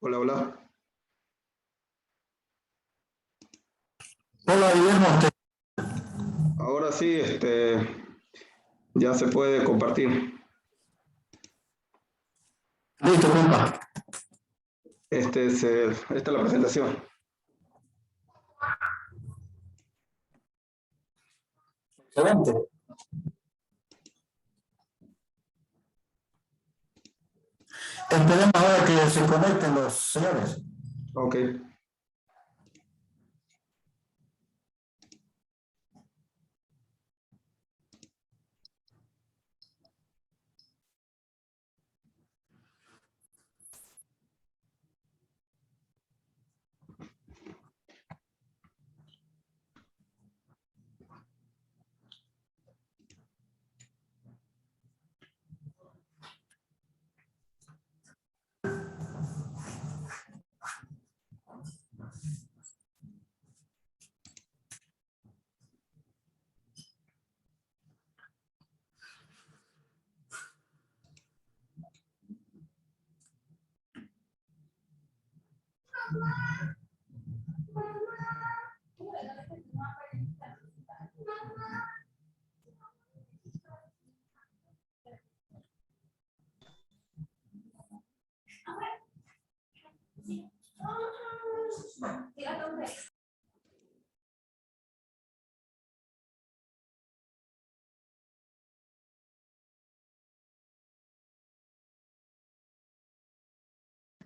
Hola, hola. Hola, Guillermo. Ahora sí, ya se puede compartir. Listo, compa. Esta es la presentación. Excelente. Esperemos ahora que se conecten los señores. Ok.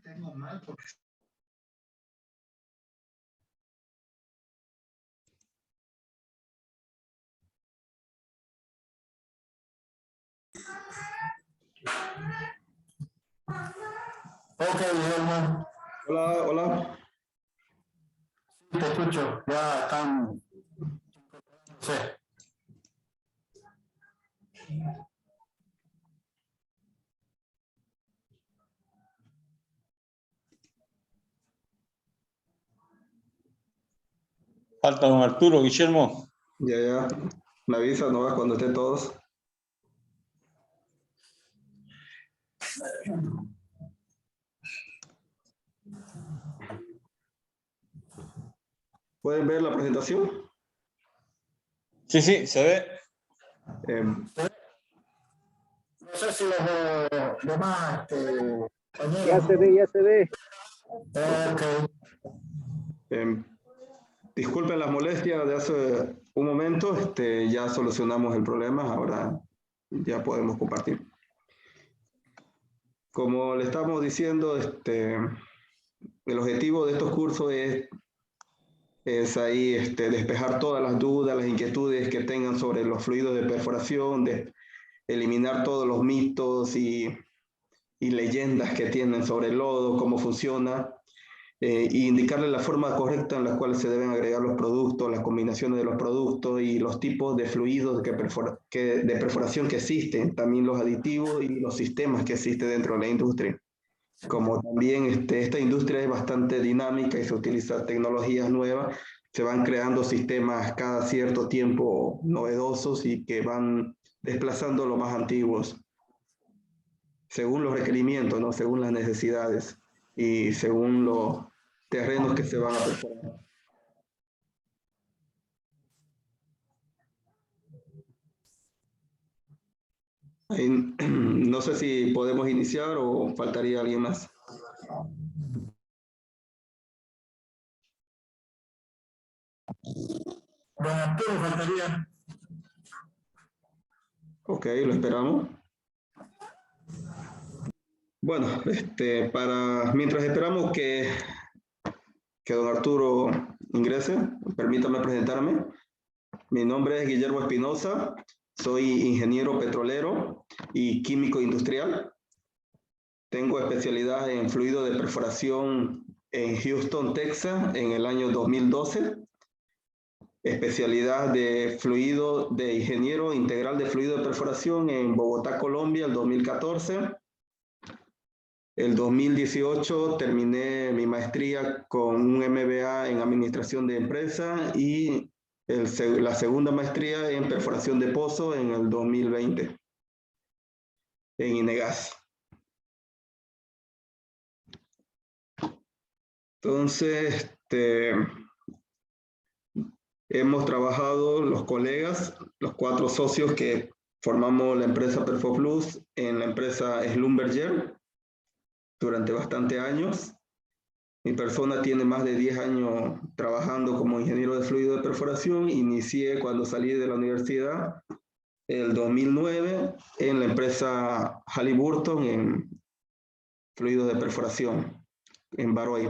Tengo mal porque... Ok, Guillermo. Hola, hola. Sí, te escucho. Ya están... Sí. Falta don Arturo, Guillermo. Ya. Me avisa, ¿no? Cuando estén todos. ¿Pueden ver la presentación? Sí, se ve. No sé si los demás... Ya se ve, ya se ve. Ok. Disculpen las molestias de hace un momento. Ya solucionamos el problema. Ahora ya podemos compartir. Como le estamos diciendo, el objetivo de estos cursos es ahí despejar todas las dudas, las inquietudes que tengan sobre los fluidos de perforación, de eliminar todos los mitos y leyendas que tienen sobre el lodo, cómo funciona, y indicarle la forma correcta en la cual se deben agregar los productos, las combinaciones de los productos y los tipos de fluidos de perforación que existen, también los aditivos y los sistemas que existen dentro de la industria. Como también esta industria es bastante dinámica y se utilizan tecnologías nuevas, se van creando sistemas cada cierto tiempo novedosos y que van desplazando los más antiguos según los requerimientos, ¿no? Según las necesidades y según los terrenos que se van a perforar. No sé si podemos iniciar o faltaría alguien más. Don Arturo, faltaría... Ok, lo esperamos. Bueno, mientras esperamos que don Arturo ingrese, permítame presentarme. Mi nombre es Guillermo Espinosa, soy ingeniero petrolero y químico industrial. Tengo especialidad en fluido de perforación en Houston, Texas, en el año 2012. Especialidad de ingeniero integral de fluido de perforación en Bogotá, Colombia, el 2014. El 2018 terminé mi maestría con un MBA en administración de empresas y la segunda maestría en perforación de pozo en el 2020 en INEGAS. Entonces, hemos trabajado los colegas, los 4 socios que formamos la empresa Perfoplus en la empresa Schlumberger durante bastantes años. Mi persona tiene más de 10 años trabajando como ingeniero de fluido de perforación. Inicié cuando salí de la universidad, el 2009, en la empresa Halliburton en fluidos de perforación, en Baroy.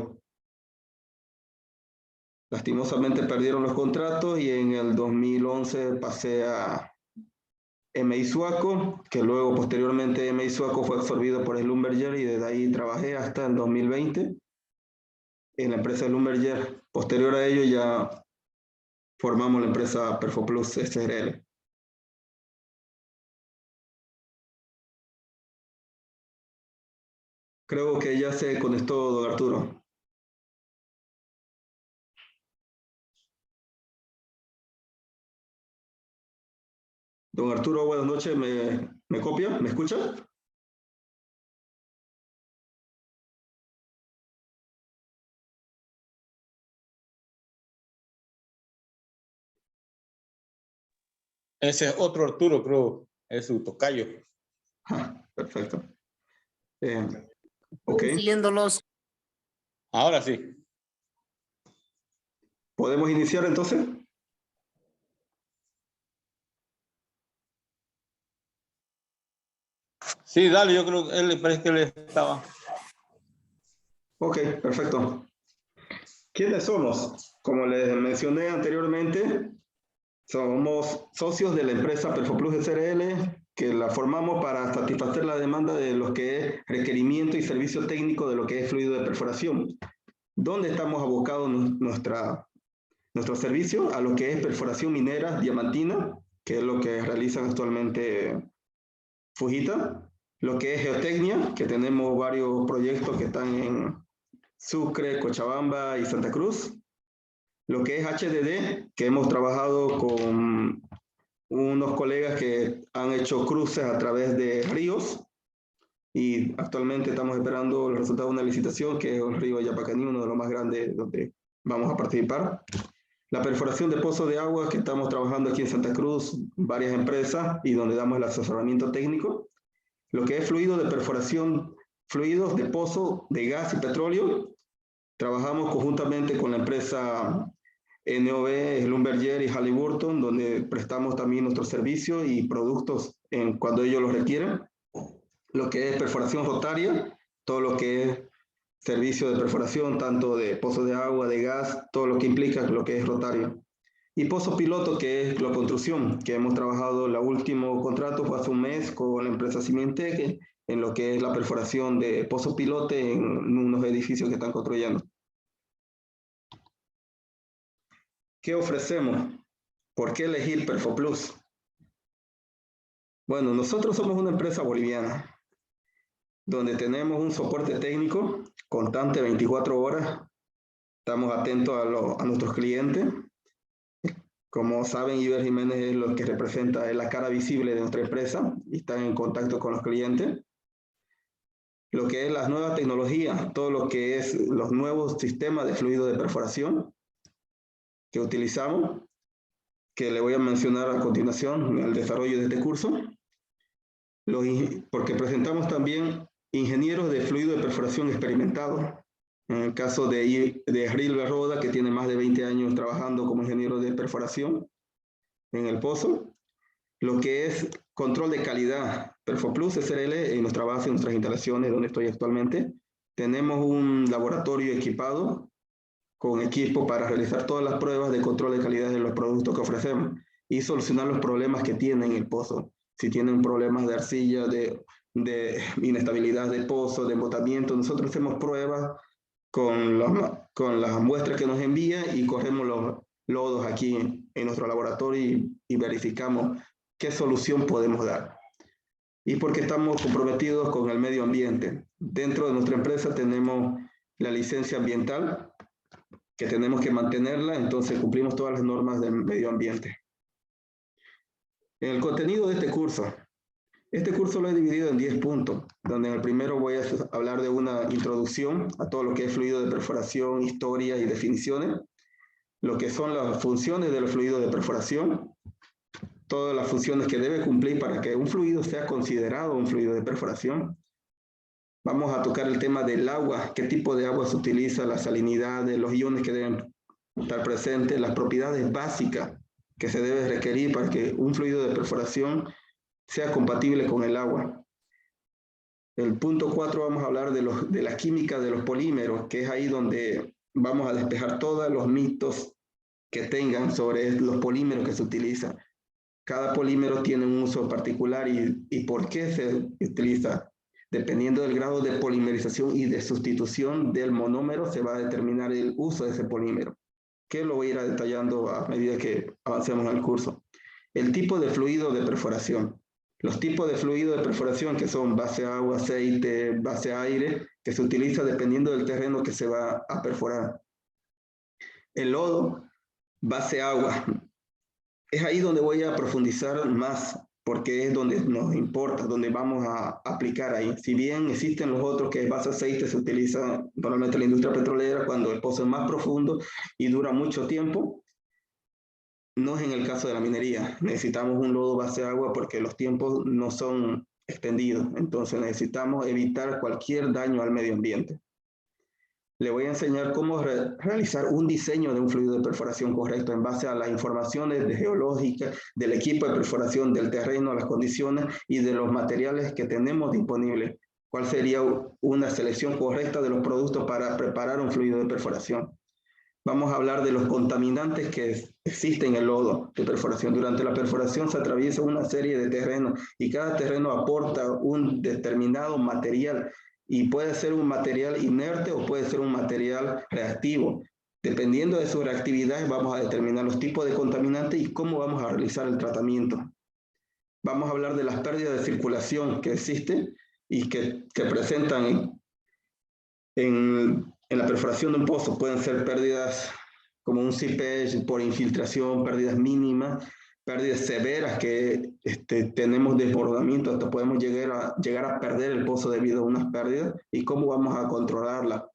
Lastimosamente perdieron los contratos y en el 2011 pasé a MI Suaco, que luego posteriormente MI Suaco fue absorbido por Schlumberger y desde ahí trabajé hasta el 2020 en la empresa Schlumberger. Posterior a ello ya formamos la empresa Perfoplus SRL. Creo que ya se conectó don Arturo. Don Arturo, buenas noches. ¿Me copia? ¿Me escucha? Ese es otro Arturo, creo. Es su tocayo. Perfecto. Ok. Siguiéndolos. Ahora sí. ¿Podemos iniciar entonces? Sí, dale, yo creo que él parece que él estaba. Ok, perfecto. ¿Quiénes somos? Como les mencioné anteriormente, somos socios de la empresa Perfoplus SRL, que la formamos para satisfacer la demanda de lo que es requerimiento y servicio técnico de lo que es fluido de perforación. ¿Dónde estamos abocados nuestro servicio? A lo que es perforación minera diamantina, que es lo que realizan actualmente Fujita. Lo que es geotecnia, que tenemos varios proyectos que están en Sucre, Cochabamba y Santa Cruz. Lo que es HDD, que hemos trabajado con unos colegas que han hecho cruces a través de ríos y actualmente estamos esperando el resultado de una licitación que es el río Yapacaní, uno de los más grandes donde vamos a participar. La perforación de pozos de agua que estamos trabajando aquí en Santa Cruz, varias empresas y donde damos el asesoramiento técnico. Lo que es fluido de perforación, fluidos de pozo de gas y petróleo. Trabajamos conjuntamente con la empresa NOV, Schlumberger y Halliburton, donde prestamos también nuestros servicios y productos cuando ellos los requieren. Lo que es perforación rotaria, todo lo que es servicio de perforación, tanto de pozos de agua, de gas, todo lo que implica lo que es rotario. Y pozo piloto, que es la construcción, que hemos trabajado, el último contrato fue hace un mes con la empresa Cimentec, en lo que es la perforación de pozo pilote en unos edificios que están construyendo. ¿Qué ofrecemos? ¿Por qué elegir Perfoplus? Bueno, nosotros somos una empresa boliviana, donde tenemos un soporte técnico constante 24 horas. Estamos atentos a nuestros clientes. Como saben, Iber Jiménez es lo que representa, es la cara visible de nuestra empresa y está en contacto con los clientes. Lo que es las nuevas tecnologías, todo lo que es los nuevos sistemas de fluido de perforación que utilizamos, que le voy a mencionar a continuación en el desarrollo de este curso, porque presentamos también ingenieros de fluido de perforación experimentados. En el caso de Israel Berroda, que tiene más de 20 años trabajando como ingeniero de perforación en el pozo. Lo que es control de calidad, Perfoplus SRL, en nuestra base, en nuestras instalaciones donde estoy actualmente, tenemos un laboratorio equipado con equipo para realizar todas las pruebas de control de calidad de los productos que ofrecemos y solucionar los problemas que tiene en el pozo. Si tienen problemas de arcilla, de inestabilidad de pozo, de embotamiento, nosotros hacemos pruebas con las muestras que nos envía y corremos los lodos aquí en nuestro laboratorio y verificamos qué solución podemos dar. Y porque estamos comprometidos con el medio ambiente. Dentro de nuestra empresa tenemos la licencia ambiental, que tenemos que mantenerla, entonces cumplimos todas las normas del medio ambiente. En el contenido de este curso, Este curso lo he dividido en 10 puntos, donde en el primero voy a hablar de una introducción a todo lo que es fluido de perforación, historia y definiciones, lo que son las funciones del fluido de perforación, todas las funciones que debe cumplir para que un fluido sea considerado un fluido de perforación. Vamos a tocar el tema del agua, qué tipo de agua se utiliza, la salinidad, los iones que deben estar presentes, las propiedades básicas que se debe requerir para que un fluido de perforación sea compatible con el agua. El punto 4 vamos a hablar de la química de los polímeros, que es ahí donde vamos a despejar todos los mitos que tengan sobre los polímeros que se utilizan. Cada polímero tiene un uso particular y por qué se utiliza. Dependiendo del grado de polimerización y de sustitución del monómero, se va a determinar el uso de ese polímero, que lo voy a ir detallando a medida que avancemos en el curso. El tipo de fluido de perforación. Los tipos de fluido de perforación que son base agua, aceite, base aire, que se utiliza dependiendo del terreno que se va a perforar. El lodo, base agua. Es ahí donde voy a profundizar más, porque es donde nos importa, donde vamos a aplicar ahí. Si bien existen los otros que es base aceite, se utiliza normalmente en la industria petrolera cuando el pozo es más profundo y dura mucho tiempo. No es en el caso de la minería. Necesitamos un lodo base agua porque los tiempos no son extendidos. Entonces necesitamos evitar cualquier daño al medio ambiente. Le voy a enseñar cómo realizar un diseño de un fluido de perforación correcto en base a las informaciones geológicas, del equipo de perforación, del terreno, las condiciones y de los materiales que tenemos disponibles. ¿Cuál sería una selección correcta de los productos para preparar un fluido de perforación? Vamos a hablar de los contaminantes que existen en el lodo de perforación. Durante la perforación se atraviesa una serie de terrenos y cada terreno aporta un determinado material y puede ser un material inerte o puede ser un material reactivo. Dependiendo de su reactividad vamos a determinar los tipos de contaminantes y cómo vamos a realizar el tratamiento. Vamos a hablar de las pérdidas de circulación que existen y que presentan en la perforación de un pozo. Pueden ser pérdidas como un seepage por infiltración, pérdidas mínimas, pérdidas severas que tenemos desbordamiento, hasta podemos llegar a perder el pozo debido a unas pérdidas y cómo vamos a controlarla.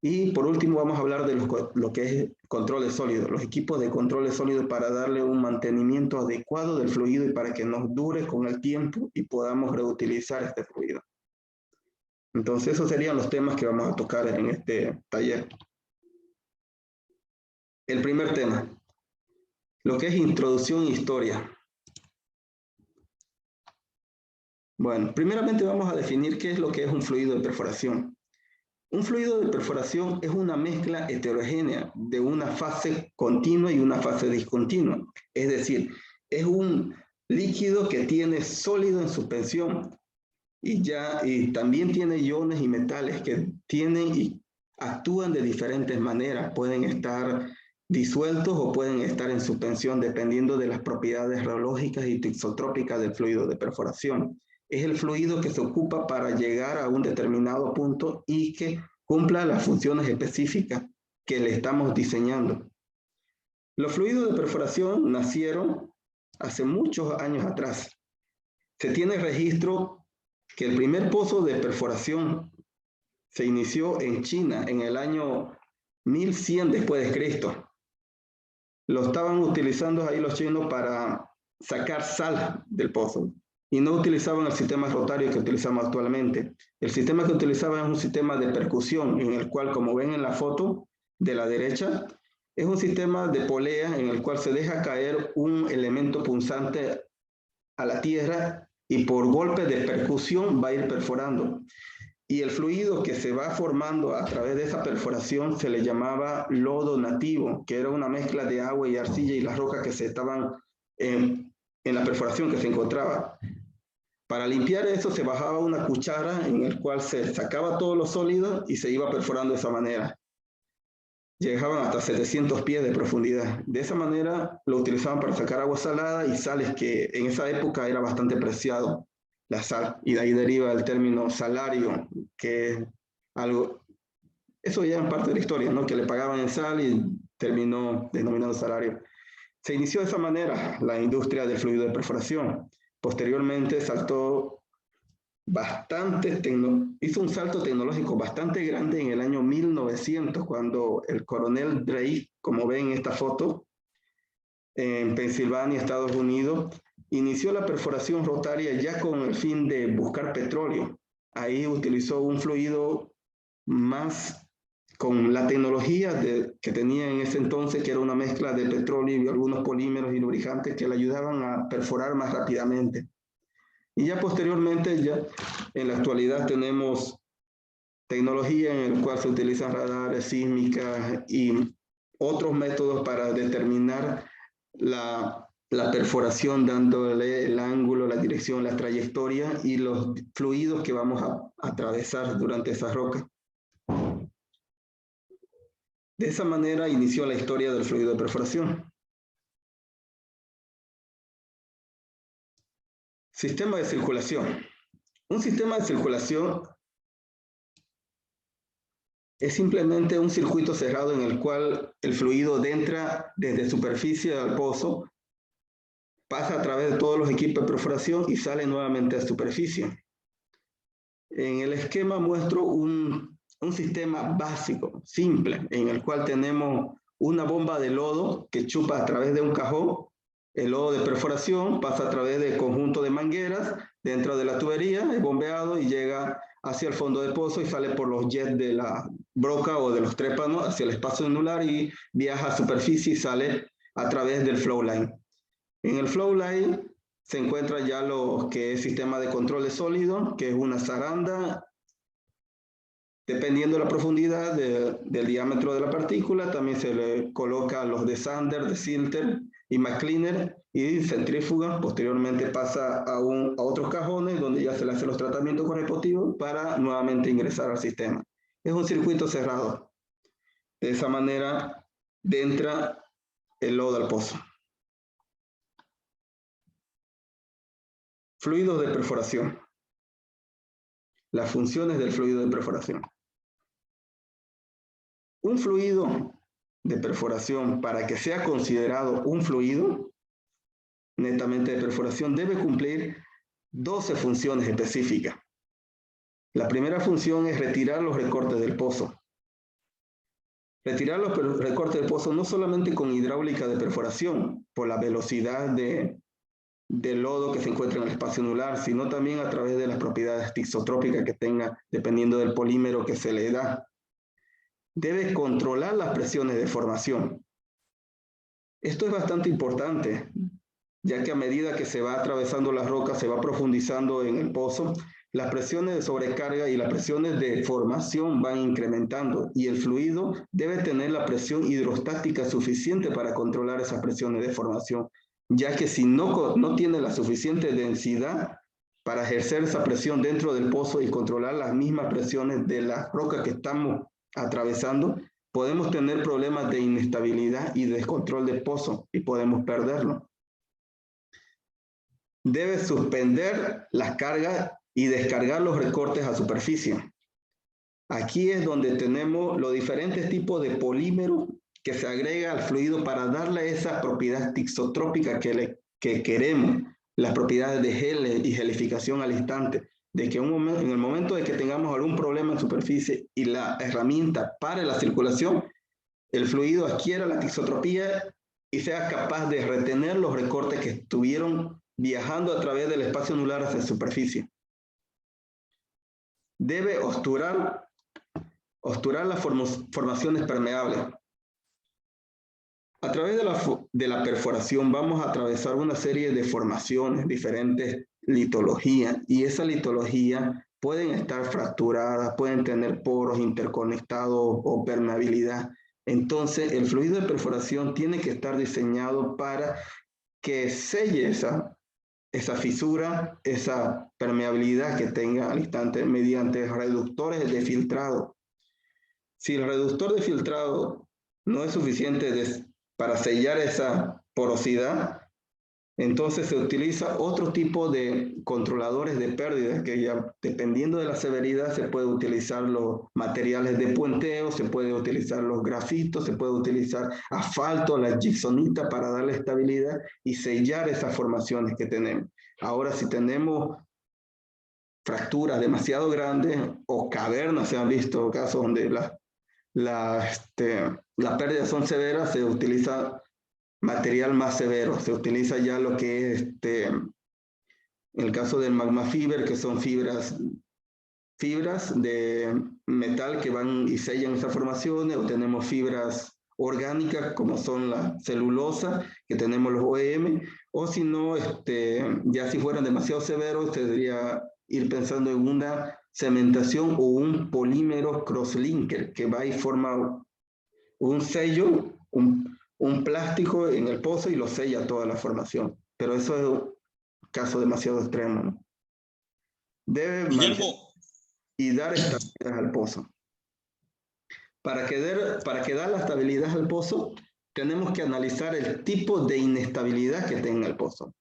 Y por último vamos a hablar de lo que es control de sólidos, los equipos de control de sólidos para darle un mantenimiento adecuado del fluido y para que nos dure con el tiempo y podamos reutilizar este fluido. Entonces esos serían los temas que vamos a tocar en este taller. El primer tema, lo que es introducción e historia. Bueno, primeramente vamos a definir qué es lo que es un fluido de perforación. Un fluido de perforación es una mezcla heterogénea de una fase continua y una fase discontinua. Es decir, es un líquido que tiene sólido en suspensión y también tiene iones y metales que tienen y actúan de diferentes maneras. Pueden estar disueltos o pueden estar en suspensión dependiendo de las propiedades reológicas y tisotrópicas del fluido de perforación. Es el fluido que se ocupa para llegar a un determinado punto y que cumpla las funciones específicas que le estamos diseñando. Los fluidos de perforación nacieron hace muchos años atrás. Se tiene registro que el primer pozo de perforación se inició en China en el año 1100 después de Cristo. Lo estaban utilizando ahí los chinos para sacar sal del pozo y no utilizaban el sistema rotario que utilizamos actualmente. El sistema que utilizaban es un sistema de percusión en el cual, como ven en la foto de la derecha, es un sistema de polea en el cual se deja caer un elemento punzante a la tierra y por golpe de percusión va a ir perforando. Y el fluido que se va formando a través de esa perforación se le llamaba lodo nativo, que era una mezcla de agua y arcilla y las rocas que se estaban en la perforación que se encontraba. Para limpiar eso se bajaba una cuchara en el cual se sacaba todos los sólidos y se iba perforando de esa manera. Llegaban hasta 700 pies de profundidad. De esa manera lo utilizaban para sacar agua salada y sales que en esa época era bastante preciado. La sal, y de ahí deriva el término salario, que es algo, eso ya en parte de la historia, ¿no? Que le pagaban en sal y terminó denominando salario. Se inició de esa manera la industria del fluido de perforación. Posteriormente hizo un salto tecnológico bastante grande en el año 1900, cuando el coronel Drake, como ven en esta foto, en Pensilvania, Estados Unidos, inició la perforación rotaria ya con el fin de buscar petróleo. Ahí utilizó un fluido más con la tecnología que tenía en ese entonces, que era una mezcla de petróleo y algunos polímeros y lubricantes que le ayudaban a perforar más rápidamente. Y ya posteriormente, ya en la actualidad tenemos tecnología en la cual se utilizan radares, sísmicas y otros métodos para determinar la perforación, dándole el ángulo, la dirección, la trayectoria y los fluidos que vamos a atravesar durante esa roca. De esa manera inició la historia del fluido de perforación. Sistema de circulación. Un sistema de circulación es simplemente un circuito cerrado en el cual el fluido entra desde superficie al pozo, pasa a través de todos los equipos de perforación y sale nuevamente a superficie. En el esquema muestro un sistema básico, simple, en el cual tenemos una bomba de lodo que chupa a través de un cajón. El lodo de perforación pasa a través del conjunto de mangueras dentro de la tubería, es bombeado y llega hacia el fondo del pozo y sale por los jets de la broca o de los trépanos hacia el espacio anular y viaja a superficie y sale a través del flow line. En el flow line se encuentra ya lo que es sistema de control de sólido, que es una zaranda. Dependiendo de la profundidad del diámetro de la partícula, también se le coloca los de Sander, de Silter y McCleaner y centrífuga. Posteriormente pasa a otros cajones donde ya se le hacen los tratamientos correspectivos para nuevamente ingresar al sistema. Es un circuito cerrado. De esa manera entra el lodo al pozo. Fluidos de perforación. Las funciones del fluido de perforación. Un fluido de perforación, para que sea considerado un fluido netamente de perforación, debe cumplir 12 funciones específicas. La primera función es retirar los recortes del pozo. Retirar los recortes del pozo no solamente con hidráulica de perforación, por la velocidad del lodo que se encuentra en el espacio anular, sino también a través de las propiedades tisotrópicas que tenga, dependiendo del polímero que se le da. Debe controlar las presiones de formación. Esto es bastante importante, ya que a medida que se va atravesando la roca, se va profundizando en el pozo, las presiones de sobrecarga y las presiones de formación van incrementando y el fluido debe tener la presión hidrostática suficiente para controlar esas presiones de formación, ya que si no tiene la suficiente densidad para ejercer esa presión dentro del pozo y controlar las mismas presiones de la roca que estamos atravesando, podemos tener problemas de inestabilidad y descontrol del pozo y podemos perderlo. Debe suspender las cargas y descargar los recortes a superficie. Aquí es donde tenemos los diferentes tipos de polímeros que se agrega al fluido para darle esa propiedad tisotrópica que queremos, las propiedades de gel y gelificación al instante, de que en el momento de que tengamos algún problema en superficie y la herramienta pare la circulación, el fluido adquiera la tisotropía y sea capaz de retener los recortes que estuvieron viajando a través del espacio anular hacia la superficie. Debe obturar las formaciones permeables. A través de la perforación vamos a atravesar una serie de formaciones, diferentes litologías, y esa litología pueden estar fracturadas, pueden tener poros interconectados o permeabilidad. Entonces, el fluido de perforación tiene que estar diseñado para que selle esa fisura, esa permeabilidad que tenga al instante mediante reductores de filtrado. Si el reductor de filtrado no es suficiente para sellar esa porosidad, entonces se utiliza otro tipo de controladores de pérdidas que ya dependiendo de la severidad se puede utilizar los materiales de puenteo, se puede utilizar los grafitos, se puede utilizar asfalto, la gipsonita para darle estabilidad y sellar esas formaciones que tenemos. Ahora, si tenemos fracturas demasiado grandes o cavernas, se han visto casos donde las pérdidas son severas, se utiliza material más severo, se utiliza ya lo que es, en el caso del magma fiber, que son fibras de metal que van y sellan esas formaciones, o tenemos fibras orgánicas como son la celulosa, que tenemos los OEM, o si no, ya si fueran demasiado severos, se debería ir pensando en una cementación o un polímero crosslinker que va y forma un sello, un plástico en el pozo y lo sella toda la formación. Pero eso es un caso demasiado extremo, ¿no? Debe Guillermo, y dar estabilidad al pozo. Para que dar la estabilidad al pozo, tenemos que analizar el tipo de inestabilidad que tenga el pozo.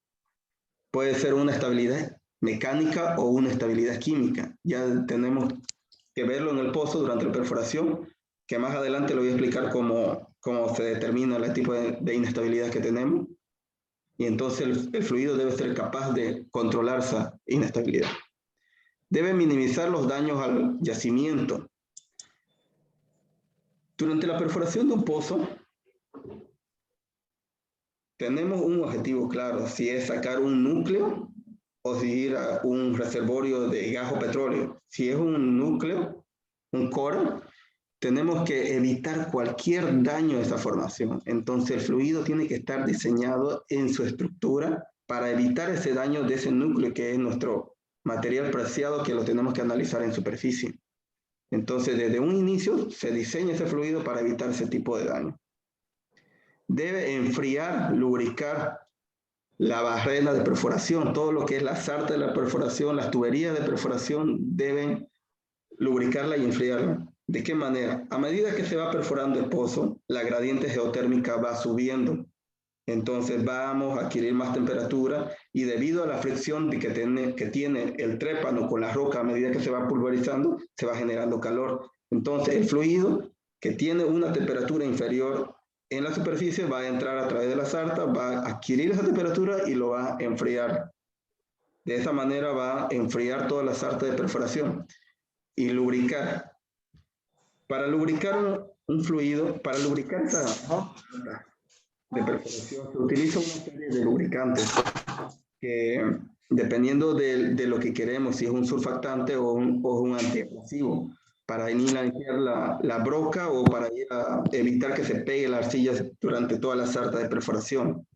Puede ser una estabilidad mecánica o una estabilidad química. Ya tenemos que verlo en el pozo durante la perforación, que más adelante lo voy a explicar cómo se determina el tipo de inestabilidad que tenemos. Y entonces el fluido debe ser capaz de controlar esa inestabilidad. Debe minimizar los daños al yacimiento. Durante la perforación de un pozo, tenemos un objetivo claro, si es sacar un núcleo o si ir a un reservorio de gas o petróleo. Si es un núcleo, un core, tenemos que evitar cualquier daño a esa formación. Entonces el fluido tiene que estar diseñado en su estructura para evitar ese daño de ese núcleo que es nuestro material preciado que lo tenemos que analizar en superficie. Entonces, desde un inicio se diseña ese fluido para evitar ese tipo de daño. Debe enfriar, lubricar la barrera de perforación, todo lo que es la sarta de la perforación, las tuberías de perforación deben lubricarla y enfriarla. ¿De qué manera? A medida que se va perforando el pozo, la gradiente geotérmica va subiendo. Entonces vamos a adquirir más temperatura y debido a la fricción que tiene el trépano con la roca a medida que se va pulverizando, se va generando calor. Entonces el fluido que tiene una temperatura inferior en la superficie va a entrar a través de la sarta, va a adquirir esa temperatura y lo va a enfriar. De esa manera va a enfriar toda la sarta de perforación y lubricar. Para lubricar un fluido, para lubricar esa de perforación, se utiliza una serie de lubricantes que, dependiendo de lo que queremos, si es un surfactante o un antiabrasivo, para ir a limpiar la broca o para ir a evitar que se pegue la arcilla durante toda la sarta de perforación.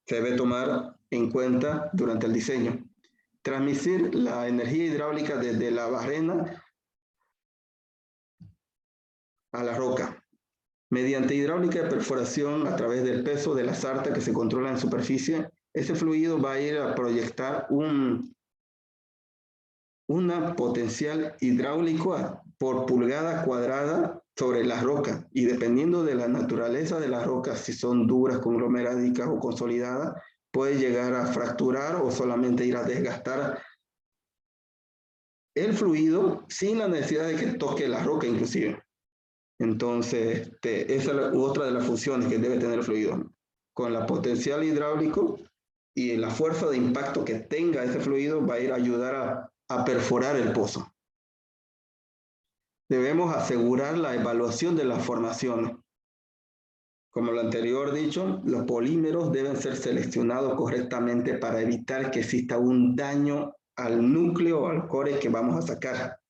Se debe tomar en cuenta durante el diseño. Transmitir la energía hidráulica desde la barrena a la roca. Mediante hidráulica de perforación a través del peso de la sarta que se controla en superficie, ese fluido va a ir a proyectar una potencial hidráulico por pulgada cuadrada sobre la roca y dependiendo de la naturaleza de las rocas, si son duras, conglomerádicas o consolidadas, puede llegar a fracturar o solamente ir a desgastar el fluido sin la necesidad de que toque la roca inclusive. Entonces, esa es otra de las funciones que debe tener el fluido. Con la potencial hidráulico y la fuerza de impacto que tenga ese fluido va a ir a ayudar a perforar el pozo. Debemos asegurar la evaluación de las formaciones. Como lo anterior dicho, los polímeros deben ser seleccionados correctamente para evitar que exista un daño al núcleo o al core que vamos a sacar.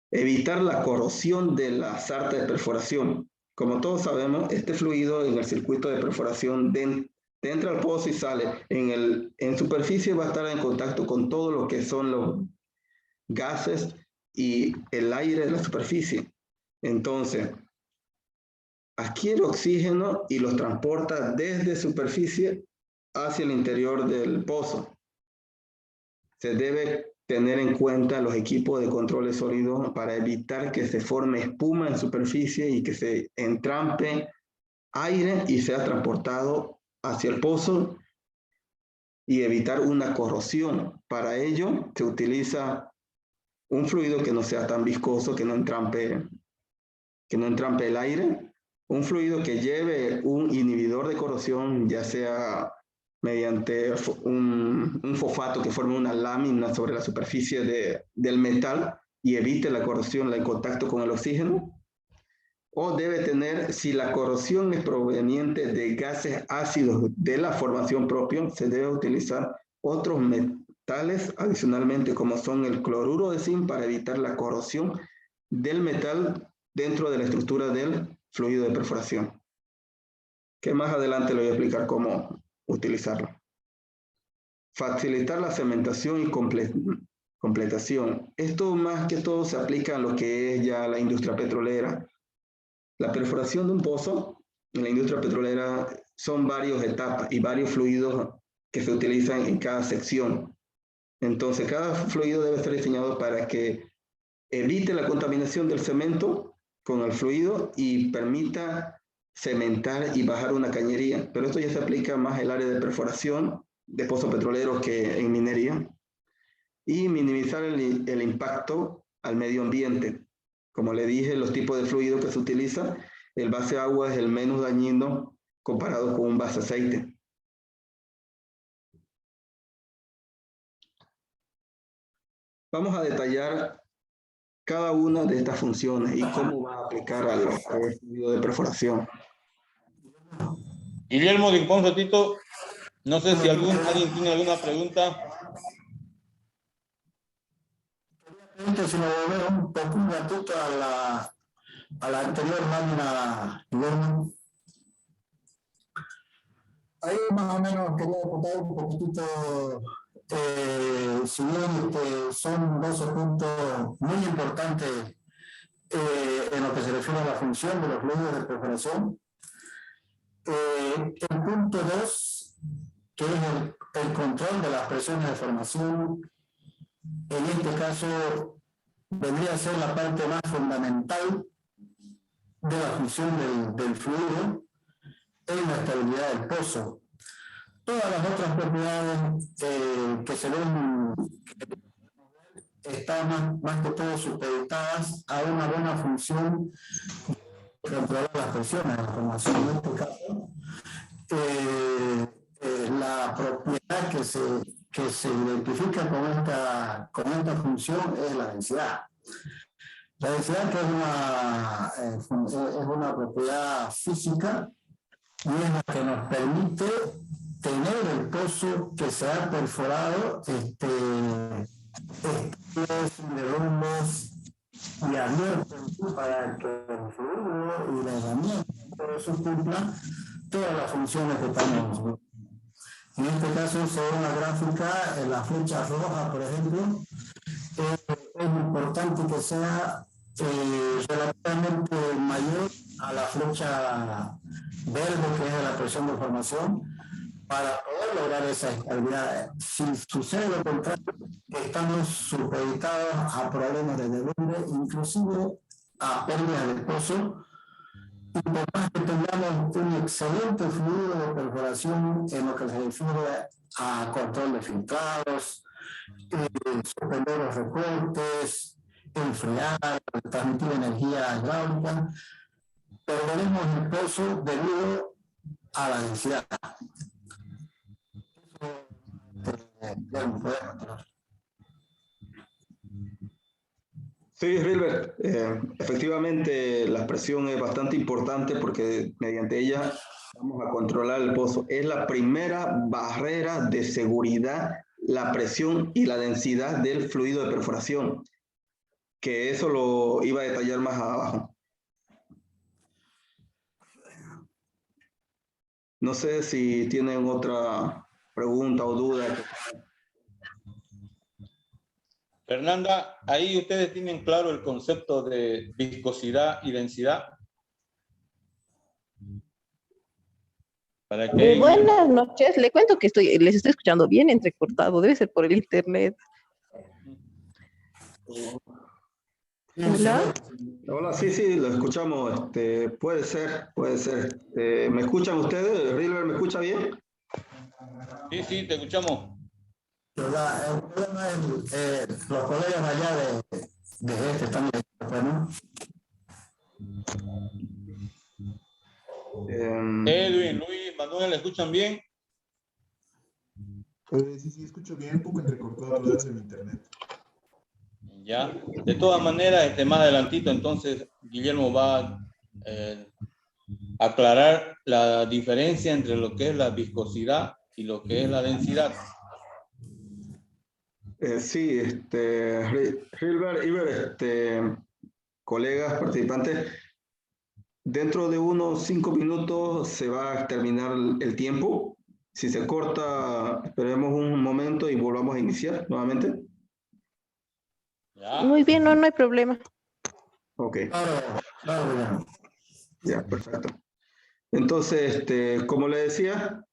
Evitar la corrosión de la sarta de perforación. Como todos sabemos, este fluido en el circuito de perforación entra al pozo y sale. En superficie va a estar en contacto con todo lo que son los gases y el aire de la superficie. Entonces, adquiere oxígeno y los transporta desde superficie hacia el interior del pozo. Se debe tener en cuenta los equipos de control de sólidos para evitar que se forme espuma en superficie y que se entrampe aire y sea transportado hacia el pozo y evitar una corrosión. Para ello se utiliza un fluido que no sea tan viscoso, que no entrampe el aire, un fluido que lleve un inhibidor de corrosión, ya sea mediante un fosfato que forme una lámina sobre la superficie del metal y evite la corrosión, el contacto con el oxígeno. O debe tener, si la corrosión es proveniente de gases ácidos de la formación propia, se debe utilizar otros metales adicionalmente, como son el cloruro de zinc, para evitar la corrosión del metal dentro de la estructura del fluido de perforación, que más adelante le voy a explicar cómo utilizarlo. Facilitar la cementación y completación. Esto más que todo se aplica a lo que es ya la industria petrolera. La perforación de un pozo en la industria petrolera son varias etapas y varios fluidos que se utilizan en cada sección. Entonces, cada fluido debe ser diseñado para que evite la contaminación del cemento con el fluido y permita cementar y bajar una cañería. Pero esto ya se aplica más en el área de perforación de pozos petroleros que en minería. Y minimizar el impacto al medio ambiente. Como le dije, los tipos de fluido que se utiliza, el base agua es el menos dañino comparado con un base aceite. Vamos a detallar cada una de estas funciones y cómo va a aplicar al fluido de perforación. Guillermo, disculpa un ratito. No sé si alguien tiene alguna pregunta. Si me volver un ratito a la anterior lámina, Guillermo. Ahí más o menos quería contar un poquitito, si bien son 12 puntos muy importantes en lo que se refiere a la función de los fluidos de perforación. El punto 2, que es el control de las presiones de formación, en este caso vendría a ser la parte más fundamental de la función del fluido en la estabilidad del pozo. Todas las otras propiedades que se ven están más que todo supeditadas a una buena función de controlar las presiones de la formación. En este caso, la propiedad que se identifica con esta función es la densidad. La densidad, que es una propiedad física, y es la que nos permite tener el pozo que se ha perforado derrumbes y abiertos para que el fluido y la herramienta por eso cumplan todas las funciones que estamos viendo. En este caso se ve una gráfica en la flecha roja, por ejemplo. Es importante que sea relativamente mayor a la flecha verde, que es de la presión de formación, para poder lograr esa estabilidad. Si sucede lo contrario, estamos supeditados a problemas de derrumbe, inclusive a pérdidas de pozo, y por más que tengamos un excelente fluido de perforación en lo que se refiere a control de filtrados, suspender los recortes, enfriar, transmitir energía hidráulica, perderemos el pozo debido a la densidad. Sí, Rilbert, efectivamente la presión es bastante importante porque mediante ella vamos a controlar el pozo. Es la primera barrera de seguridad, la presión y la densidad del fluido de perforación, que eso lo iba a detallar más abajo. No sé si tienen otra pregunta o duda. Fernanda, ahí ustedes tienen claro el concepto de viscosidad y densidad. Buenas noches, le cuento que les estoy escuchando bien entrecortado, debe ser por el internet. Hola. Hola, sí, lo escuchamos. Puede ser. ¿Me escuchan ustedes? ¿Rilbert me escucha bien? Sí, te escuchamos. El problema es los colegas allá de están ¿no? Edwin, Luis, Manuel, ¿le escuchan bien? Sí, escucho bien, un poco entrecortado, pero es el internet. Ya, de todas maneras, más adelantito, entonces Guillermo va a aclarar la diferencia entre lo que es la viscosidad y lo que es la densidad. Sí, Hilbert, Iber, colegas, participantes, dentro de unos 5 minutos se va a terminar el tiempo. Si se corta, esperemos un momento y volvamos a iniciar nuevamente. ¿Ya? Muy bien, no, no hay problema. Ok, Claro. ya, perfecto. Entonces, como le decía,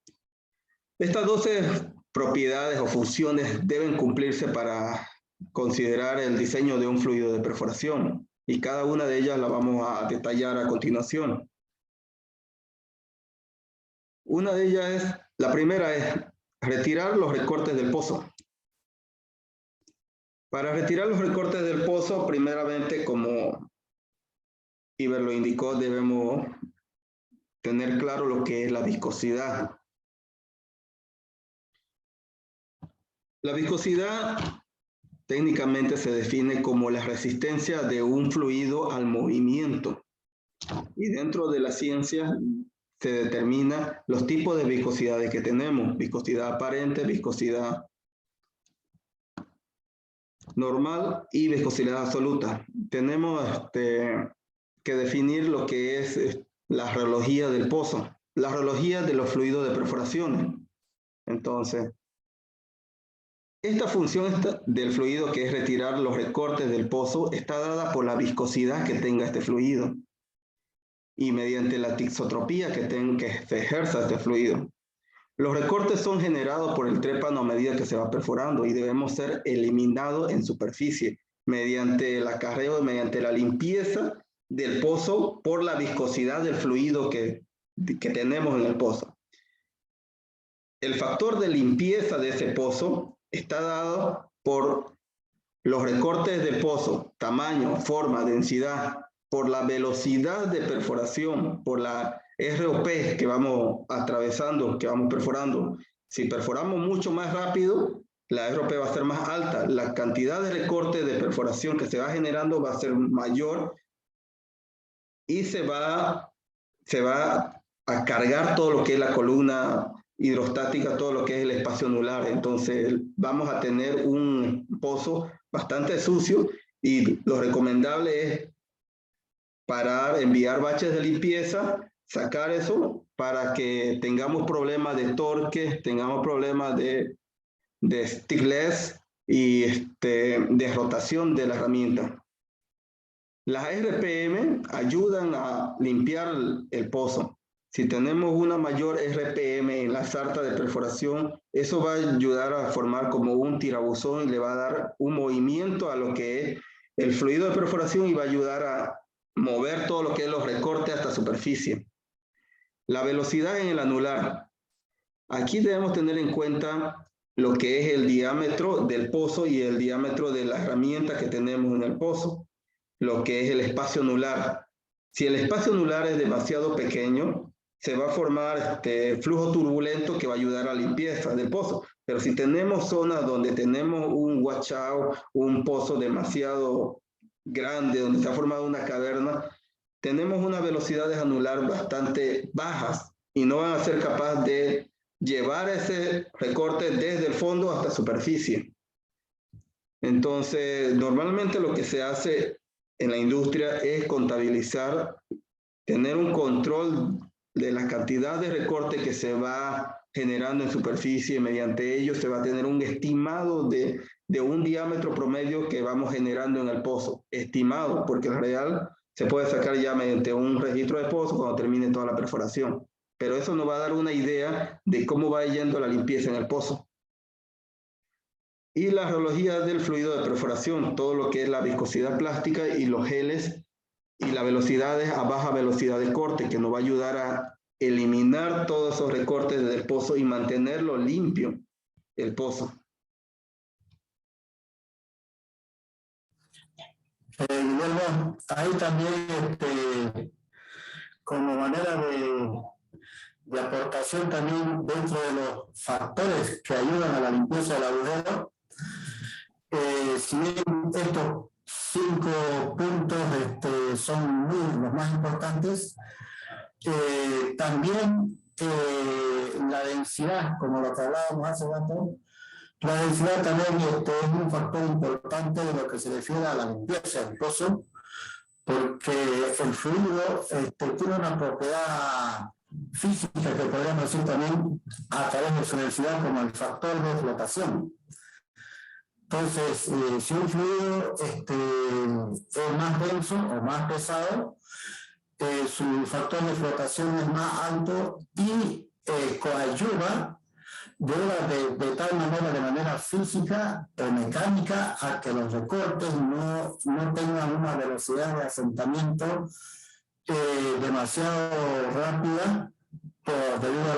estas 12 propiedades o funciones deben cumplirse para considerar el diseño de un fluido de perforación y cada una de ellas la vamos a detallar a continuación. Una de ellas es, la primera es retirar los recortes del pozo. Para retirar los recortes del pozo, primeramente, como Iber lo indicó, debemos tener claro lo que es la viscosidad. La viscosidad técnicamente se define como la resistencia de un fluido al movimiento. Y dentro de la ciencia se determina los tipos de viscosidades que tenemos. Viscosidad aparente, viscosidad normal y viscosidad absoluta. Tenemos que definir lo que es la reología del pozo, la reología de los fluidos de perforaciones. Entonces, esta función del fluido, que es retirar los recortes del pozo, está dada por la viscosidad que tenga este fluido y mediante la tixotropía que se ejerza este fluido. Los recortes son generados por el trépano a medida que se va perforando y debemos ser eliminados en superficie mediante el acarreo, mediante la limpieza del pozo por la viscosidad del fluido que tenemos en el pozo. El factor de limpieza de ese pozo está dado por los recortes del pozo, tamaño, forma, densidad, por la velocidad de perforación, por la ROP que vamos atravesando, que vamos perforando. Si perforamos mucho más rápido, la ROP va a ser más alta, la cantidad de recortes de perforación que se va generando va a ser mayor y se va a cargar todo lo que es la columna hidrostática, todo lo que es el espacio anular. Entonces vamos a tener un pozo bastante sucio y lo recomendable es parar, enviar baches de limpieza, sacar eso para que tengamos problemas de torque, tengamos problemas de stickless y de rotación de la herramienta. Las RPM ayudan a limpiar el pozo. Si tenemos una mayor RPM en la sarta de perforación, eso va a ayudar a formar como un tirabuzón y le va a dar un movimiento a lo que es el fluido de perforación y va a ayudar a mover todo lo que es los recortes hasta superficie. La velocidad en el anular. Aquí debemos tener en cuenta lo que es el diámetro del pozo y el diámetro de la herramienta que tenemos en el pozo, lo que es el espacio anular. Si el espacio anular es demasiado pequeño, se va a formar flujo turbulento que va a ayudar a la limpieza del pozo. Pero si tenemos zonas donde tenemos un washout, un pozo demasiado grande, donde se ha formado una caverna, tenemos unas velocidades anular bastante bajas y no van a ser capaces de llevar ese recorte desde el fondo hasta superficie. Entonces, normalmente lo que se hace en la industria es contabilizar, tener un control de la cantidad de recorte que se va generando en superficie. Mediante ello se va a tener un estimado de un diámetro promedio que vamos generando en el pozo. Estimado, porque el real se puede sacar ya mediante un registro de pozo cuando termine toda la perforación. Pero eso nos va a dar una idea de cómo va yendo la limpieza en el pozo. Y la reología del fluido de perforación, todo lo que es la viscosidad plástica y los geles y las velocidades a baja velocidad de corte, que nos va a ayudar a eliminar todos esos recortes del pozo y mantenerlo limpio, el pozo. Guillermo, ahí también como manera de aportación también dentro de los factores que ayudan a la limpieza del agujero. Si bien estos 5 puntos son los más importantes, también la densidad, como lo que hablábamos hace rato, la densidad también es un factor importante de lo que se refiere a la limpieza del pozo, porque el fluido tiene una propiedad física que podríamos decir también a través de su densidad como el factor de flotación. Entonces, si un fluido es más denso o más pesado, su factor de flotación es más alto y coadyuva de tal manera, de manera física o mecánica, a que los recortes no tengan una velocidad de asentamiento demasiado rápida debido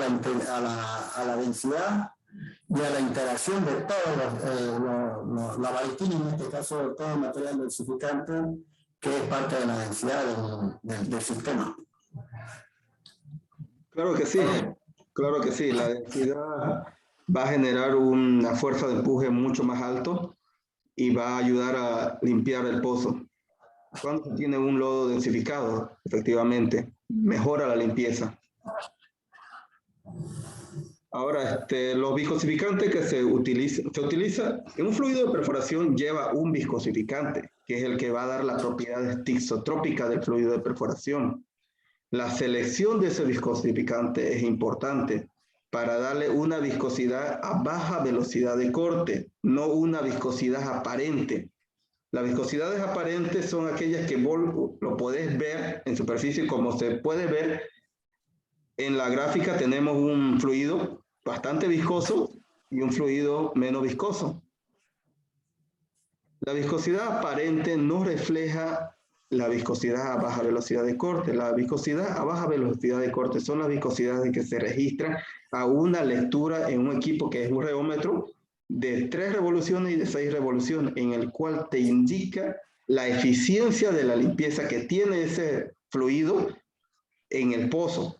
a la densidad y a la interacción de todos la baitina, en este caso de todo el material densificante, que es parte de la densidad del sistema. Claro que sí, la densidad va a generar una fuerza de empuje mucho más alto y va a ayudar a limpiar el pozo. Cuando se tiene un lodo densificado, efectivamente, mejora la limpieza. Ahora, los viscosificantes que se utiliza en un fluido de perforación lleva un viscosificante, que es el que va a dar las propiedades tixotrópicas del fluido de perforación. La selección de ese viscosificante es importante para darle una viscosidad a baja velocidad de corte, no una viscosidad aparente. Las viscosidades aparentes son aquellas que vos lo podés ver en superficie, como se puede ver en la gráfica. Tenemos un fluido bastante viscoso y un fluido menos viscoso. La viscosidad aparente no refleja la viscosidad a baja velocidad de corte. La viscosidad a baja velocidad de corte son las viscosidades que se registran a una lectura en un equipo que es un reómetro de 3 revoluciones y de 6 revoluciones, en el cual te indica la eficiencia de la limpieza que tiene ese fluido en el pozo.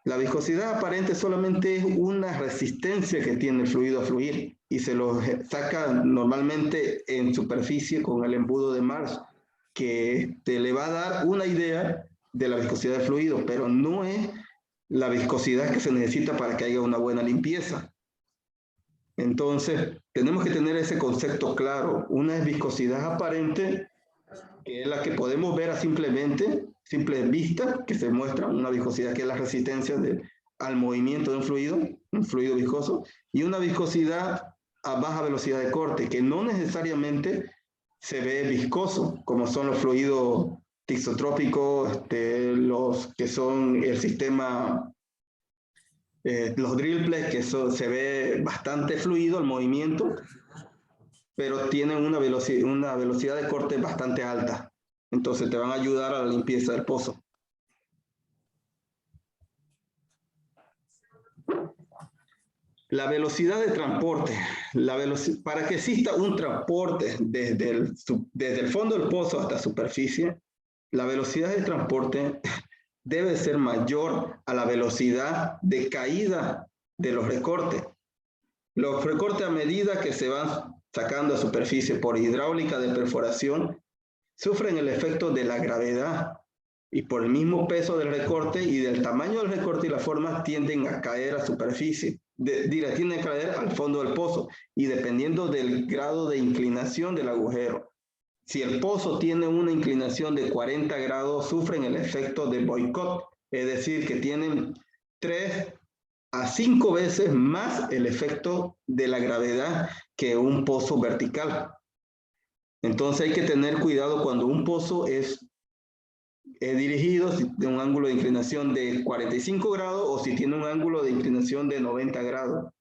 La viscosidad aparente solamente es una resistencia que tiene el fluido a fluir y se lo saca normalmente en superficie con el embudo de Marsh, que te le va a dar una idea de la viscosidad del fluido, pero no es la viscosidad que se necesita para que haya una buena limpieza. Entonces, tenemos que tener ese concepto claro. Una es viscosidad aparente, que es la que podemos ver a simple vista, que se muestra una viscosidad que es la resistencia al movimiento de un fluido viscoso, y una viscosidad a baja velocidad de corte, que no necesariamente se ve viscoso, como son los fluidos tixotrópicos, los que son el sistema, los drill plates, que se ve bastante fluido el movimiento, pero tienen una velocidad de corte bastante alta. Entonces te van a ayudar a la limpieza del pozo. La velocidad de transporte. Para que exista un transporte desde el fondo del pozo hasta superficie, la velocidad de transporte debe ser mayor a la velocidad de caída de los recortes. Los recortes, a medida que se van sacando a superficie por hidráulica de perforación, sufren el efecto de la gravedad, y por el mismo peso del recorte y del tamaño del recorte y la forma, tienden a caer a superficie, tienden a caer al fondo del pozo, y dependiendo del grado de inclinación del agujero. Si el pozo tiene una inclinación de 40 grados, sufren el efecto de boicot, es decir, que tienen 3 a 5 veces más el efecto de la gravedad que un pozo vertical. Entonces hay que tener cuidado cuando un pozo es dirigido de un ángulo de inclinación de 45 grados o si tiene un ángulo de inclinación de 90 grados.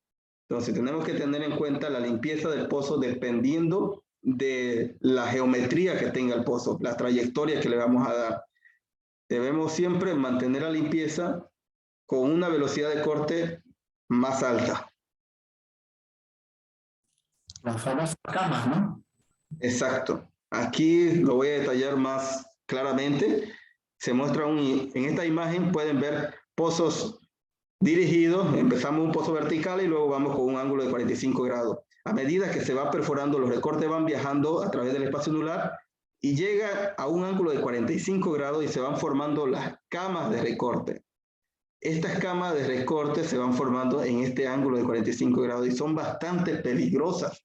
Entonces tenemos que tener en cuenta la limpieza del pozo dependiendo de la geometría que tenga el pozo, la trayectoria que le vamos a dar. Debemos siempre mantener la limpieza con una velocidad de corte más alta. Las famosas camas, ¿no? Exacto. Aquí lo voy a detallar más claramente. Se muestra en esta imagen pueden ver pozos dirigido, empezamos un pozo vertical y luego vamos con un ángulo de 45 grados. A medida que se va perforando, los recortes van viajando a través del espacio anular y llega a un ángulo de 45 grados y se van formando las camas de recorte. Estas camas de recorte se van formando en este ángulo de 45 grados y son bastante peligrosas.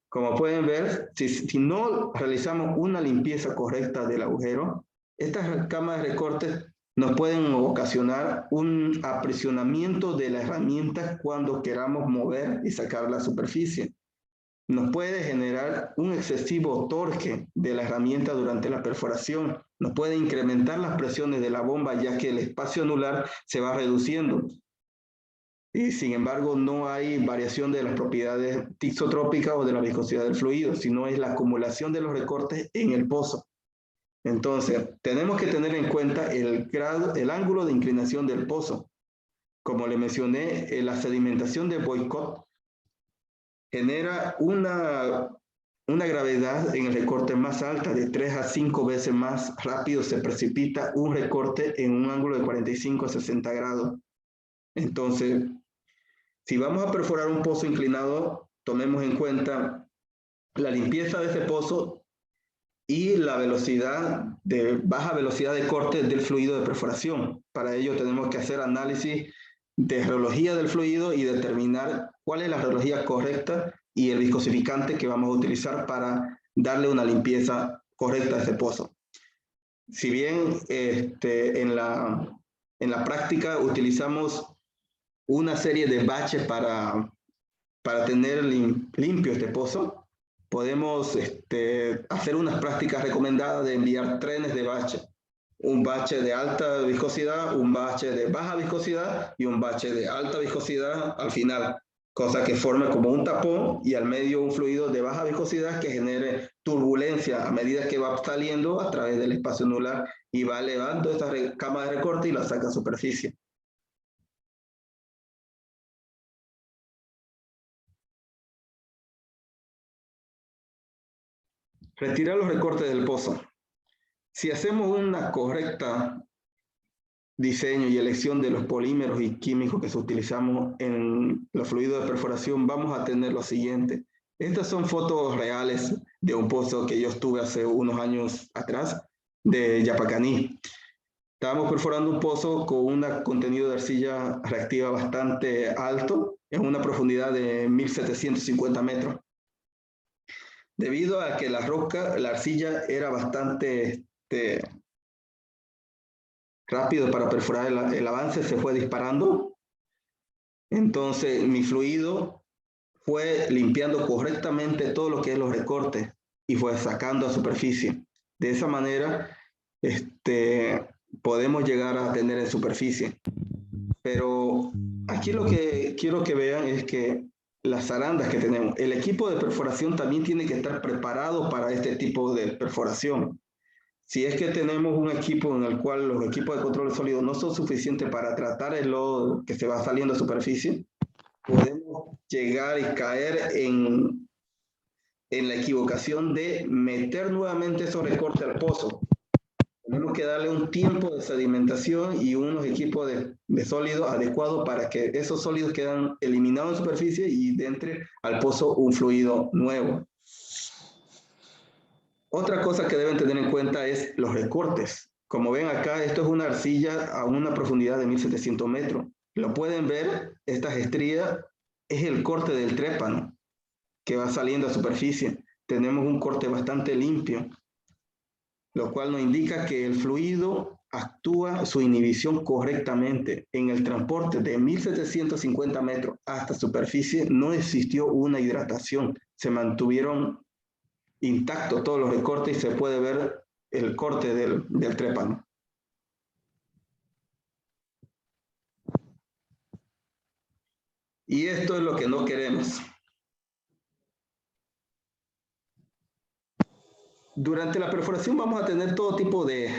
Como pueden ver, si no realizamos una limpieza correcta del agujero, estas camas de recorte nos pueden ocasionar un aprisionamiento de la herramienta cuando queramos mover y sacar la superficie. Nos puede generar un excesivo torque de la herramienta durante la perforación. Nos puede incrementar las presiones de la bomba ya que el espacio anular se va reduciendo. Y sin embargo no hay variación de las propiedades tisotrópicas o de la viscosidad del fluido, sino es la acumulación de los recortes en el pozo. Entonces, tenemos que tener en cuenta el ángulo de inclinación del pozo. Como le mencioné, la sedimentación de boicot genera una gravedad en el recorte más alta, de 3 a 5 veces más rápido se precipita un recorte en un ángulo de 45 a 60 grados. Entonces, si vamos a perforar un pozo inclinado, tomemos en cuenta la limpieza de ese pozo y la baja velocidad de corte del fluido de perforación. Para ello tenemos que hacer análisis de reología del fluido y determinar cuál es la reología correcta y el viscosificante que vamos a utilizar para darle una limpieza correcta a ese pozo. Si bien en la práctica utilizamos una serie de baches para tener limpio este pozo, podemos hacer unas prácticas recomendadas de enviar trenes de bache. Un bache de alta viscosidad, un bache de baja viscosidad y un bache de alta viscosidad al final, cosa que forme como un tapón y al medio un fluido de baja viscosidad que genere turbulencia a medida que va saliendo a través del espacio anular y va elevando esta cama de recorte y la saca a superficie. Retirar los recortes del pozo. Si hacemos una correcta diseño y elección de los polímeros y químicos que utilizamos en los fluidos de perforación, vamos a tener lo siguiente. Estas son fotos reales de un pozo que yo estuve hace unos años atrás, de Yapacaní. Estábamos perforando un pozo con un contenido de arcilla reactiva bastante alto, en una profundidad de 1750 metros. Debido a que la arcilla era bastante rápido para perforar, el avance se fue disparando. Entonces mi fluido fue limpiando correctamente todo lo que es los recortes y fue sacando a superficie. De esa manera podemos llegar a tener en superficie. Pero aquí lo que quiero que vean es que las zarandas que tenemos, el equipo de perforación también tiene que estar preparado para este tipo de perforación. Si es que tenemos un equipo en el cual los equipos de control sólido no son suficientes para tratar el lodo que se va saliendo a superficie, podemos llegar y caer en la equivocación de meter nuevamente esos recortes al pozo. Tenemos que darle un tiempo de sedimentación y unos equipos de sólidos adecuados para que esos sólidos quedan eliminados en superficie y entre al pozo un fluido nuevo. Otra cosa que deben tener en cuenta es los recortes. Como ven acá, esto es una arcilla a una profundidad de 1700 metros. Lo pueden ver, estas estrías es el corte del trépano que va saliendo a superficie. Tenemos un corte bastante limpio, lo cual nos indica que el fluido actúa su inhibición correctamente. En el transporte de 1750 metros hasta superficie no existió una hidratación, se mantuvieron intactos todos los recortes y se puede ver el corte del trépano. Y esto es lo que no queremos. Durante la perforación vamos a tener todo tipo de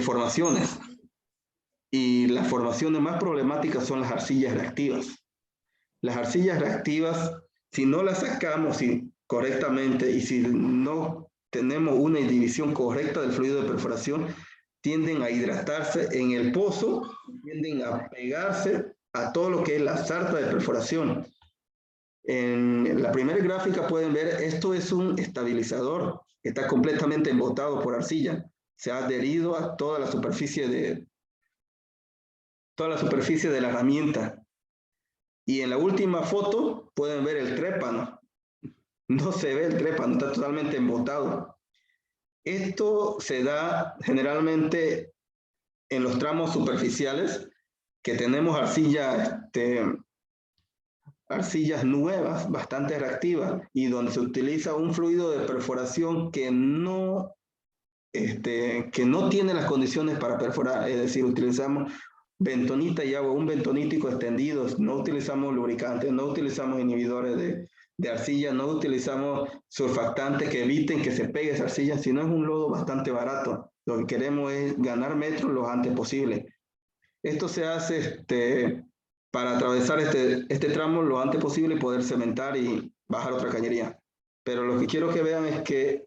formaciones y las formaciones más problemáticas son las arcillas reactivas. Las arcillas reactivas, si no las sacamos correctamente y si no tenemos una división correcta del fluido de perforación, tienden a hidratarse en el pozo, tienden a pegarse a todo lo que es la sarta de perforación. En la primera gráfica pueden ver, esto es un estabilizador que está completamente embotado por arcilla. Se ha adherido a toda la superficie de la herramienta. Y en la última foto pueden ver el trépano. No se ve el trépano, está totalmente embotado. Esto se da generalmente en los tramos superficiales, que tenemos arcillas nuevas, bastante reactivas, y donde se utiliza un fluido de perforación que no tiene las condiciones para perforar. Es decir, utilizamos bentonita y agua, un bentonítico extendido, no utilizamos lubricantes, no utilizamos inhibidores de arcilla, no utilizamos surfactantes que eviten que se pegue esa arcilla, sino es un lodo bastante barato. Lo que queremos es ganar metros lo antes posible. Esto se hace para atravesar este tramo lo antes posible y poder cementar y bajar otra cañería. Pero lo que quiero que vean es que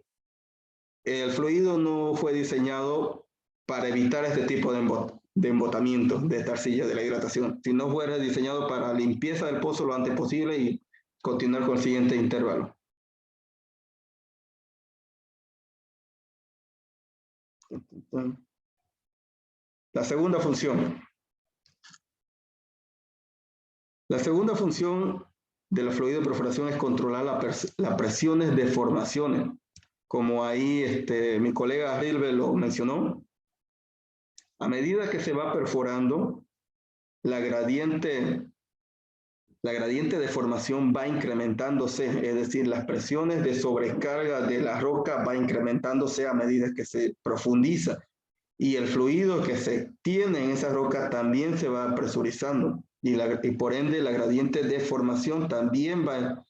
el fluido no fue diseñado para evitar este tipo de embotamiento de esta arcilla de la hidratación, sino fue diseñado para limpieza del pozo lo antes posible y continuar con el siguiente intervalo. La segunda función. La segunda función de la fluido de perforación es controlar las presiones de formaciones. Como ahí mi colega Rilbe lo mencionó, a medida que se va perforando, la gradiente de formación va incrementándose, es decir, las presiones de sobrecarga de la roca va incrementándose a medida que se profundiza, y el fluido que se tiene en esa roca también se va presurizando, y por ende la gradiente de formación también va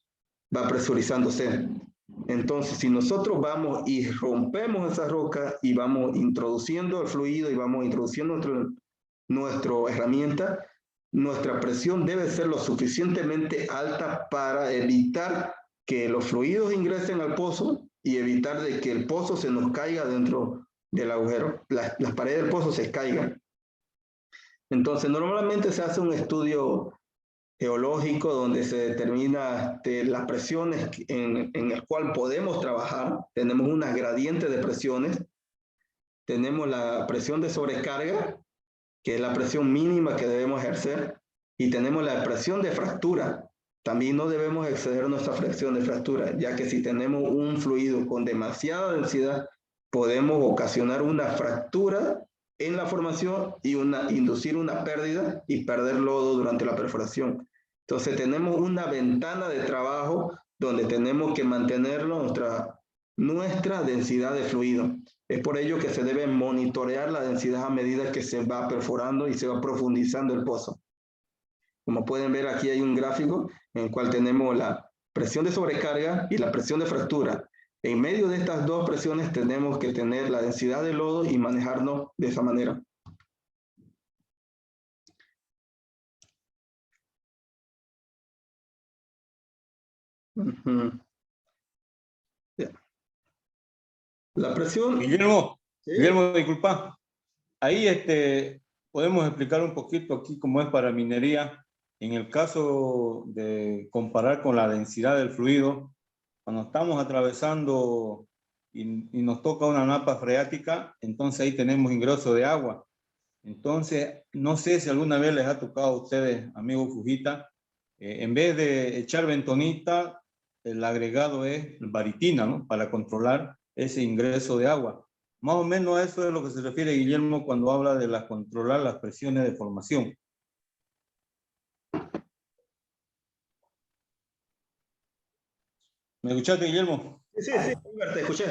presurizándose. Entonces, si nosotros vamos y rompemos esa roca y vamos introduciendo el fluido y vamos introduciendo nuestra herramienta, nuestra presión debe ser lo suficientemente alta para evitar que los fluidos ingresen al pozo y evitar de que el pozo se nos caiga dentro del agujero, las paredes del pozo se caigan. Entonces, normalmente se hace un estudio geológico donde se determina las presiones en el cual podemos trabajar. Tenemos una gradiente de presiones. Tenemos la presión de sobrecarga, que es la presión mínima que debemos ejercer, y tenemos la presión de fractura. También no debemos exceder nuestra presión de fractura, ya que si tenemos un fluido con demasiada densidad, podemos ocasionar una fractura en la formación y inducir una pérdida y perder lodo durante la perforación. Entonces tenemos una ventana de trabajo donde tenemos que mantener nuestra densidad de fluido. Es por ello que se debe monitorear la densidad a medida que se va perforando y se va profundizando el pozo. Como pueden ver, aquí hay un gráfico en el cual tenemos la presión de sobrecarga y la presión de fractura. En medio de estas dos presiones tenemos que tener la densidad de lodo y manejarnos de esa manera. La presión... Guillermo, ¿sí? Guillermo, disculpa. Ahí podemos explicar un poquito aquí cómo es para minería. En el caso de comparar con la densidad del fluido, cuando estamos atravesando y nos toca una napa freática, entonces ahí tenemos ingreso de agua. Entonces, no sé si alguna vez les ha tocado a ustedes, amigos Fujita, en vez de echar bentonita, el agregado es baritina, ¿no? Para controlar ese ingreso de agua. Más o menos a eso es lo que se refiere Guillermo cuando habla de controlar las presiones de formación. ¿Me escuchaste, Guillermo? Sí, te escuché.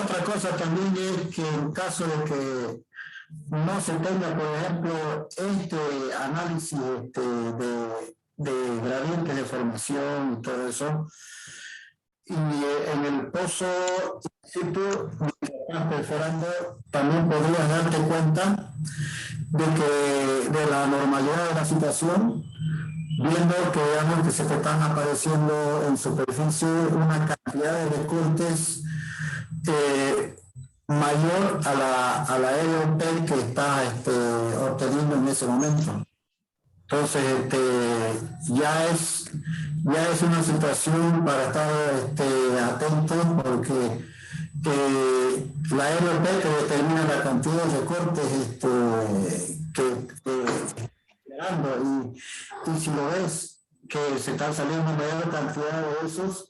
Otra cosa también es que en caso de que no se tenga, por ejemplo, este análisis de gradiente de formación y todo eso, y en el pozo estás perforando, también podrías darte cuenta de la normalidad de la situación, viendo que digamos que se te están apareciendo en superficie una cantidad de recortes mayor a la EOP que está obteniendo en ese momento. Entonces, ya es una situación para estar atentos, porque la RP que determina la cantidad de recortes y si lo ves que se están saliendo mayor cantidad de esos,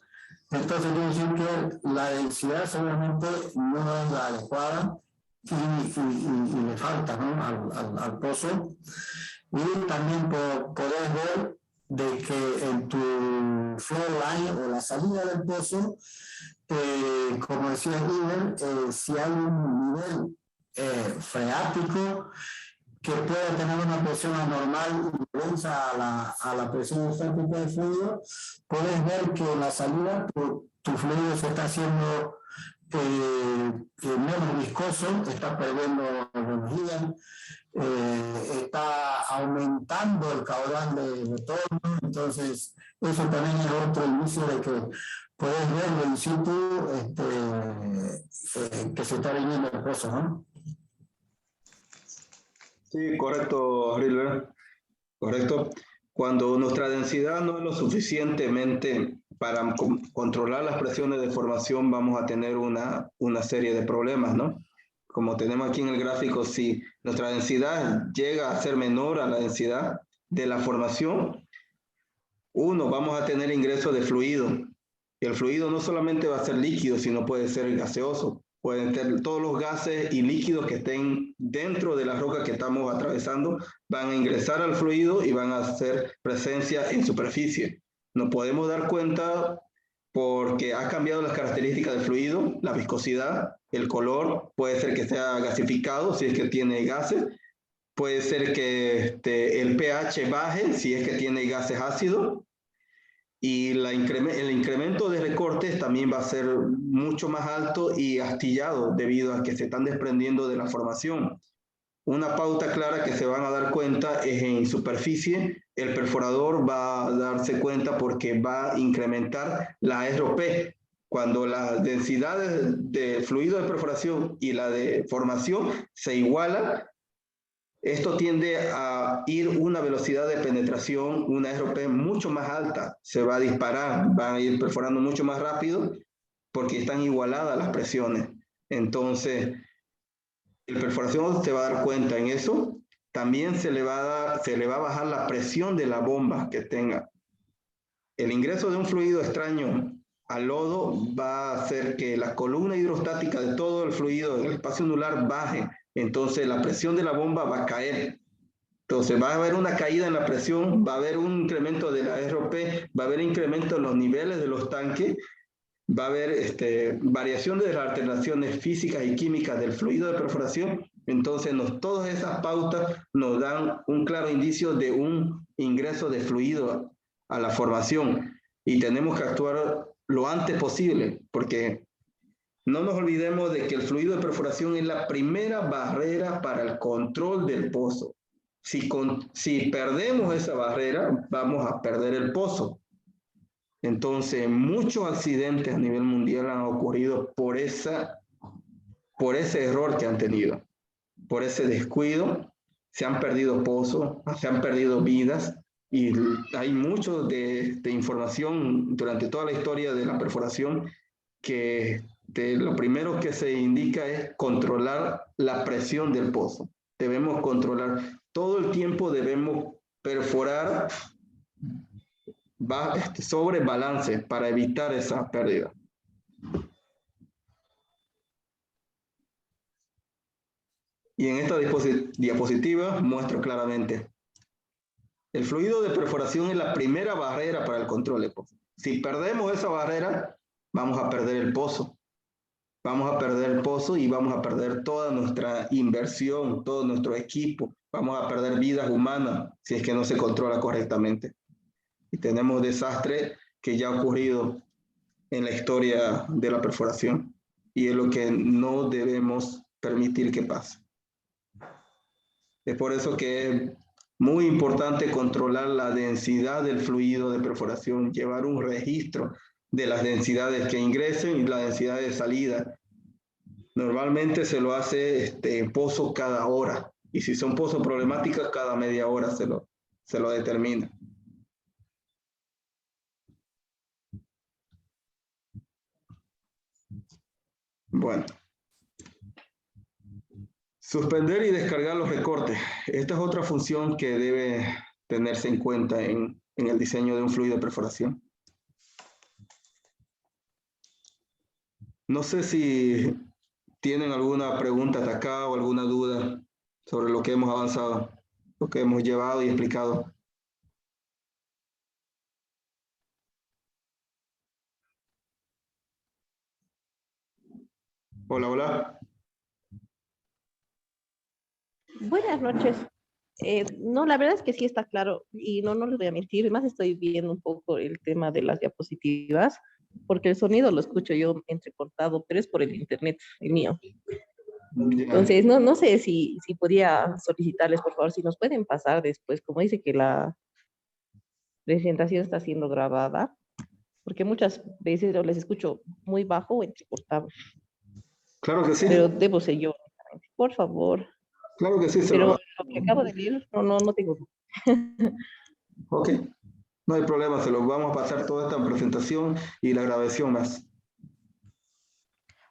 entonces quiere decir que la densidad seguramente no es la adecuada y le falta, ¿no?, al pozo. Y también podés ver de que en tu flow line o la salida del pozo, como decía Iber, si hay un nivel freático que pueda tener una presión anormal y densa a la presión estática del fluido, puedes ver que en la salida tu fluido se está haciendo menos viscoso, está perdiendo energía, está aumentando el caudal de retorno. Entonces eso también es otro inicio de que puedes ver in situ que se está viniendo el pozo, ¿no? Sí, correcto, Rilber. Correcto. Cuando nuestra densidad no es lo suficientemente para controlar las presiones de formación, vamos a tener una serie de problemas, ¿no? Como tenemos aquí en el gráfico, si nuestra densidad llega a ser menor a la densidad de la formación, vamos a tener ingreso de fluido. Y el fluido no solamente va a ser líquido, sino puede ser gaseoso. Pueden ser todos los gases y líquidos que estén dentro de la roca que estamos atravesando, van a ingresar al fluido y van a hacer presencia en superficie. Nos podemos dar cuenta porque ha cambiado las características del fluido, la viscosidad, el color, puede ser que sea gasificado si es que tiene gases, puede ser que el pH baje si es que tiene gases ácidos, y el incremento de recortes también va a ser mucho más alto y astillado debido a que se están desprendiendo de la formación. Una pauta clara que se van a dar cuenta es en superficie, el perforador va a darse cuenta porque va a incrementar la ROP. Cuando las densidades de fluido de perforación y la de formación se igualan, esto tiende a ir una velocidad de penetración, una RP mucho más alta, se va a disparar, van a ir perforando mucho más rápido porque están igualadas las presiones. Entonces, el perforación se va a dar cuenta en eso. También se le va a bajar la presión de la bomba que tenga. El ingreso de un fluido extraño al lodo va a hacer que la columna hidrostática de todo el fluido del espacio anular baje. Entonces la presión de la bomba va a caer. Entonces va a haber una caída en la presión, va a haber un incremento de la ROP, va a haber incremento en los niveles de los tanques, va a haber variación de las alteraciones físicas y químicas del fluido de perforación. Entonces todas esas pautas nos dan un claro indicio de un ingreso de fluido a la formación y tenemos que actuar lo antes posible, porque no nos olvidemos de que el fluido de perforación es la primera barrera para el control del pozo. Si perdemos esa barrera, vamos a perder el pozo. Entonces, muchos accidentes a nivel mundial han ocurrido por ese error que han tenido, por ese descuido. Se han perdido pozos, se han perdido vidas, y hay mucho de información durante toda la historia de la perforación que lo primero que se indica es controlar la presión del pozo. Debemos controlar, todo el tiempo debemos perforar sobre balance para evitar esa pérdida. Y en esta diapositiva muestro claramente. El fluido de perforación es la primera barrera para el control del pozo. Si perdemos esa barrera, vamos a perder el pozo. Vamos a perder el pozo y vamos a perder toda nuestra inversión, todo nuestro equipo. Vamos a perder vidas humanas si es que no se controla correctamente. Y tenemos desastres que ya ha ocurrido en la historia de la perforación. Y es lo que no debemos permitir que pase. Es por eso que es muy importante controlar la densidad del fluido de perforación, llevar un registro de las densidades que ingresen y la densidad de salida. Normalmente se lo hace pozo cada hora, y si son pozos problemáticos, cada media hora se lo se lo determina. Bueno. Suspender y descargar los recortes. Esta es otra función que debe tenerse en cuenta en el diseño de un fluido de perforación. No sé si tienen alguna pregunta hasta acá o alguna duda sobre lo que hemos avanzado, lo que hemos llevado y explicado. Hola, hola. Buenas noches. No, la verdad es que sí está claro y no les voy a mentir. Además estoy viendo un poco el tema de las diapositivas porque el sonido lo escucho yo entrecortado, pero es por el internet, el mío. Entonces, no sé si podría solicitarles, por favor, si nos pueden pasar después, como dice que la presentación está siendo grabada, porque muchas veces les escucho muy bajo o entrecortado. Claro que sí. Pero debo ser yo, por favor. Claro que sí. Pero lo que acabo de leer, no tengo. Ok, no hay problema, se los vamos a pasar toda esta presentación y la grabación más.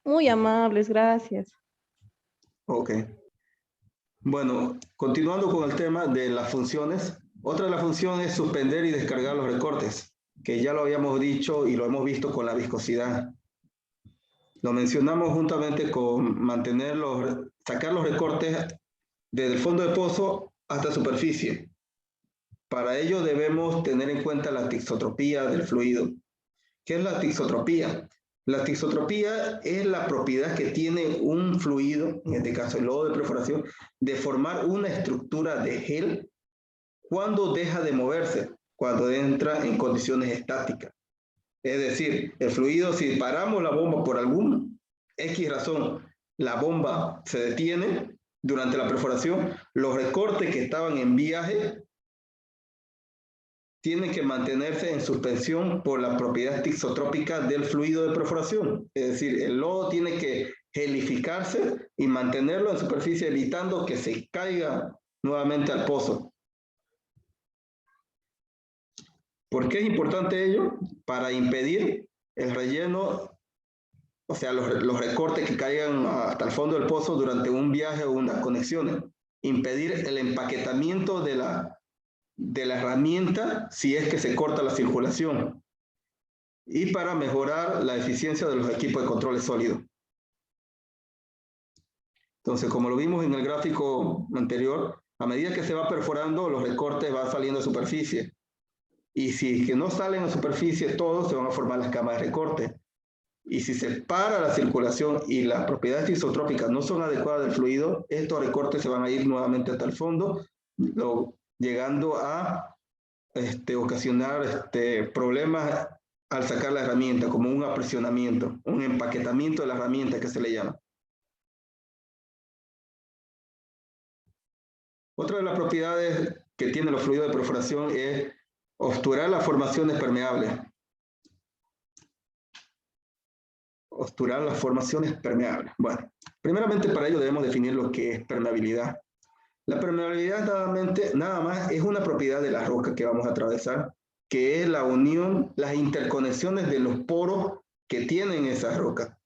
Muy amables, gracias. Ok. Bueno, continuando con el tema de las funciones, otra de las funciones es suspender y descargar los recortes, que ya lo habíamos dicho y lo hemos visto con la viscosidad. Lo mencionamos juntamente con sacar los recortes desde el fondo de pozo hasta superficie. Para ello debemos tener en cuenta la tisotropía del fluido. ¿Qué es la tisotropía? La tisotropía es la propiedad que tiene un fluido, en este caso el lodo de perforación, de formar una estructura de gel cuando deja de moverse, cuando entra en condiciones estáticas. Es decir, el fluido, si paramos la bomba por algún X razón, la bomba se detiene durante la perforación, los recortes que estaban en viaje tienen que mantenerse en suspensión por la propiedad tisotrópica del fluido de perforación. Es decir, el lodo tiene que gelificarse y mantenerlo en superficie, evitando que se caiga nuevamente al pozo. ¿Por qué es importante ello? Para impedir el relleno, o sea, los recortes que caigan hasta el fondo del pozo durante un viaje o unas conexiones. Impedir el empaquetamiento de la herramienta si es que se corta la circulación, y para mejorar la eficiencia de los equipos de control sólido. Entonces, como lo vimos en el gráfico anterior, a medida que se va perforando, los recortes van saliendo a superficie. Y si es que no salen a superficie todos, se van a formar las camas de recorte. Y si se para la circulación y las propiedades isotrópicas no son adecuadas del fluido, estos recortes se van a ir nuevamente hasta el fondo, llegando a ocasionar problemas al sacar la herramienta, como un apresionamiento, un empaquetamiento de la herramienta que se le llama. Otra de las propiedades que tienen los fluidos de perforación es obturar las formaciones permeables. Obturar las formaciones permeables. Bueno, primeramente para ello debemos definir lo que es permeabilidad. La permeabilidad nada más es una propiedad de la roca que vamos a atravesar, que es la unión, las interconexiones de los poros que tienen esas rocas,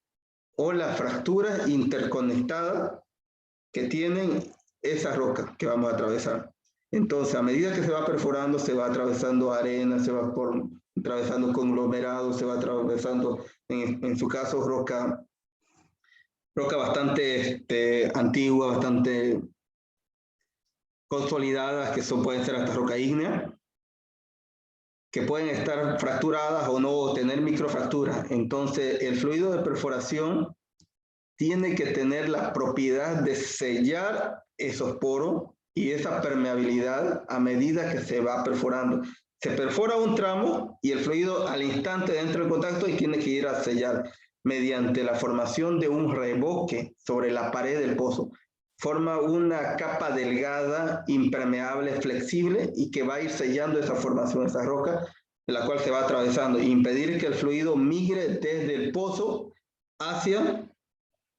o las fracturas interconectadas que tienen esas rocas que vamos a atravesar. Entonces, a medida que se va perforando, se va atravesando arena, se va atravesando conglomerados, se va atravesando, en su caso, roca bastante antigua, bastante consolidadas, que pueden ser hasta roca ígnea, que pueden estar fracturadas o no, o tener microfracturas. Entonces, el fluido de perforación tiene que tener la propiedad de sellar esos poros y esa permeabilidad a medida que se va perforando. Se perfora un tramo y el fluido al instante entra en contacto y tiene que ir a sellar mediante la formación de un revoque sobre la pared del pozo. Forma una capa delgada, impermeable, flexible y que va a ir sellando esa formación, esa roca, en la cual se va atravesando, e impedir que el fluido migre desde el pozo hacia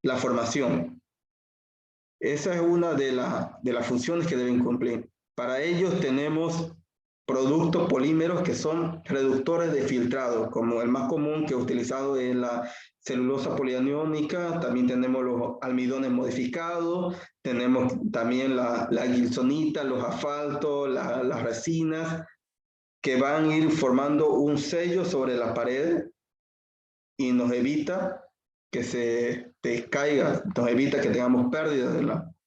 la formación. Esa es una de las funciones que deben cumplir. Para ellos tenemos productos polímeros que son reductores de filtrado, como el más común que he utilizado es la celulosa polianiónica, también tenemos los almidones modificados, tenemos también la gilsonita, los asfaltos, las resinas, que van a ir formando un sello sobre la pared y nos evita que se descaiga, nos evita que tengamos pérdidas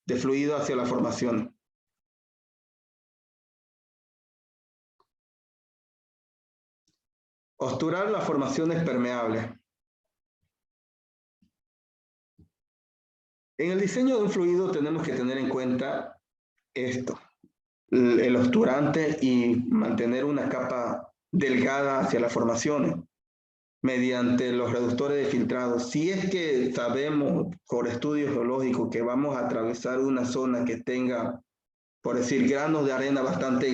de fluido hacia la formación. Obturar las formaciones permeables. En el diseño de un fluido tenemos que tener en cuenta esto, el obturante y mantener una capa delgada hacia las formaciones mediante los reductores de filtrado. Si es que sabemos por estudios geológicos que vamos a atravesar una zona que tenga, por decir, granos de arena bastante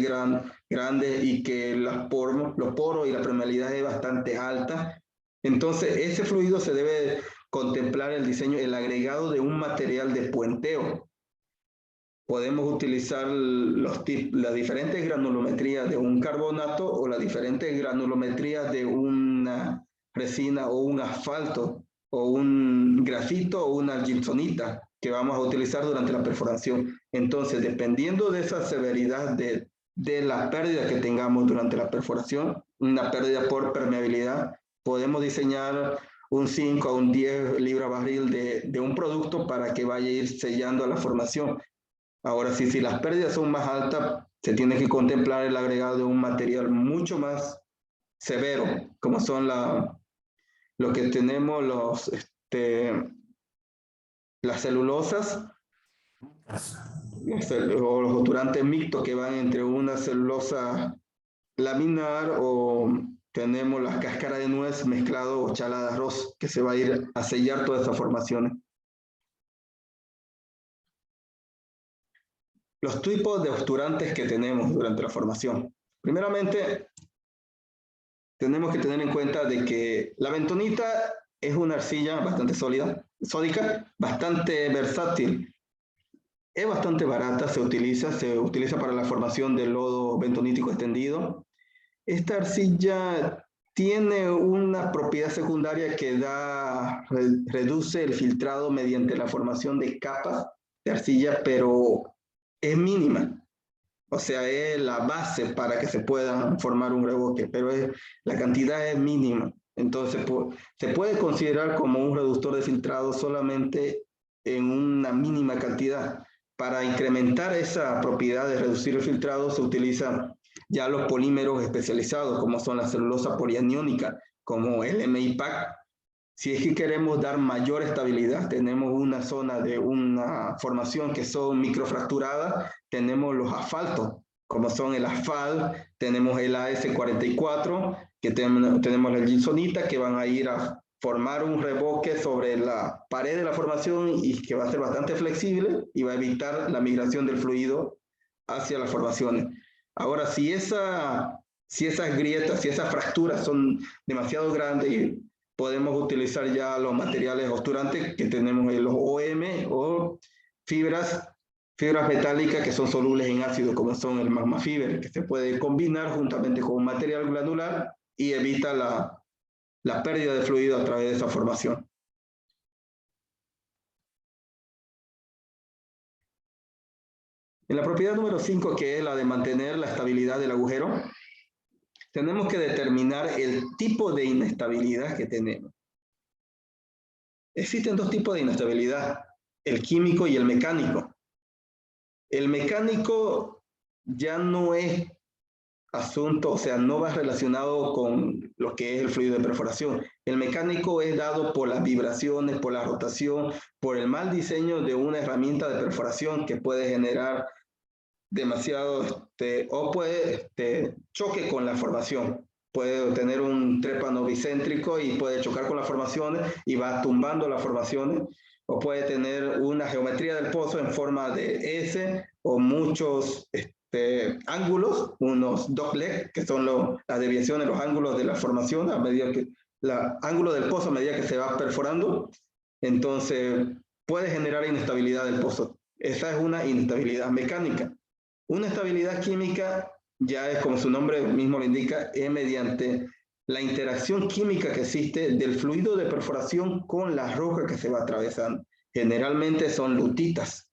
grandes y que los poros y la permeabilidad es bastante alta, entonces ese fluido se debe contemplar el diseño, el agregado de un material de puenteo. Podemos utilizar las diferentes granulometrías de un carbonato o las diferentes granulometrías de una resina o un asfalto o un grafito o una gilsonita que vamos a utilizar durante la perforación. Entonces, dependiendo de esa severidad de la pérdida que tengamos durante la perforación, una pérdida por permeabilidad, podemos diseñar un 5 a un 10 libras barril de un producto para que vaya a ir sellando a la formación. Ahora, si las pérdidas son más altas, se tiene que contemplar el agregado de un material mucho más severo, como son lo que tenemos las celulosas, o los obturantes mixtos que van entre una celulosa laminar o tenemos las cáscaras de nuez mezclado o chala de arroz, que se va a ir a sellar todas esas formaciones. Los tipos de obturantes que tenemos durante la formación. Primeramente, tenemos que tener en cuenta de que la bentonita es una arcilla bastante sódica, bastante versátil. Es bastante barata, se utiliza para la formación del lodo bentonítico extendido. Esta arcilla tiene una propiedad secundaria que reduce el filtrado mediante la formación de capas de arcilla, pero es mínima. O sea, es la base para que se pueda formar un revoque, pero la cantidad es mínima. Entonces, se puede considerar como un reductor de filtrado solamente en una mínima cantidad. Para incrementar esa propiedad de reducir el filtrado, se utilizan ya los polímeros especializados, como son la celulosa polianiónica, como el MIPAC. Si es que queremos dar mayor estabilidad, tenemos una zona de una formación que son microfracturadas, tenemos los asfaltos, como son el asfalt, tenemos el AS44, que tenemos la gilsonita, que van a ir a formar un revoque sobre la pared de la formación y que va a ser bastante flexible y va a evitar la migración del fluido hacia las formaciones. Ahora, si esas grietas, si esas fracturas son demasiado grandes, podemos utilizar ya los materiales obturantes que tenemos en los OM o fibras metálicas que son solubles en ácido, como son el magma fiber, que se puede combinar juntamente con un material granular y evita la pérdida de fluido a través de esa formación. En la propiedad número 5, que es la de mantener la estabilidad del agujero, tenemos que determinar el tipo de inestabilidad que tenemos. Existen dos tipos de inestabilidad, el químico y el mecánico. El mecánico ya no es asunto, o sea, no va relacionado con lo que es el fluido de perforación. El mecánico es dado por las vibraciones, por la rotación, por el mal diseño de una herramienta de perforación que puede generar demasiado o puede choque con la formación. Puede tener un trépano bicéntrico y puede chocar con las formaciones y va tumbando las formaciones, o puede tener una geometría del pozo en forma de S o muchos ángulos, unos dogleg, que son las desviaciones, los ángulos de la formación a medida que ángulo del pozo a medida que se va perforando. Entonces puede generar inestabilidad del pozo. Esa es una inestabilidad mecánica. Una estabilidad química ya es, como su nombre mismo lo indica, es mediante la interacción química que existe del fluido de perforación con la roca que se va atravesando. Generalmente son lutitas.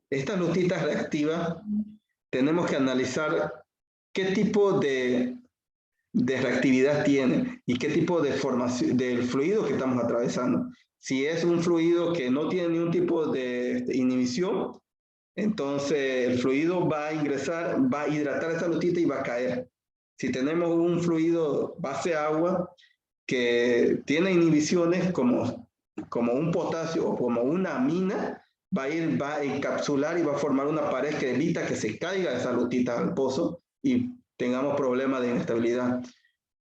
Estas lutitas reactivas tenemos que analizar qué tipo de reactividad tiene y qué tipo de formación del fluido que estamos atravesando. Si es un fluido que no tiene ningún tipo de inhibición, entonces el fluido va a ingresar, va a hidratar esa lutita y va a caer. Si tenemos un fluido base agua que tiene inhibiciones como un potasio o como una amina, va a encapsular y va a formar una pared que evita que se caiga esa lutita al pozo y tengamos problemas de inestabilidad.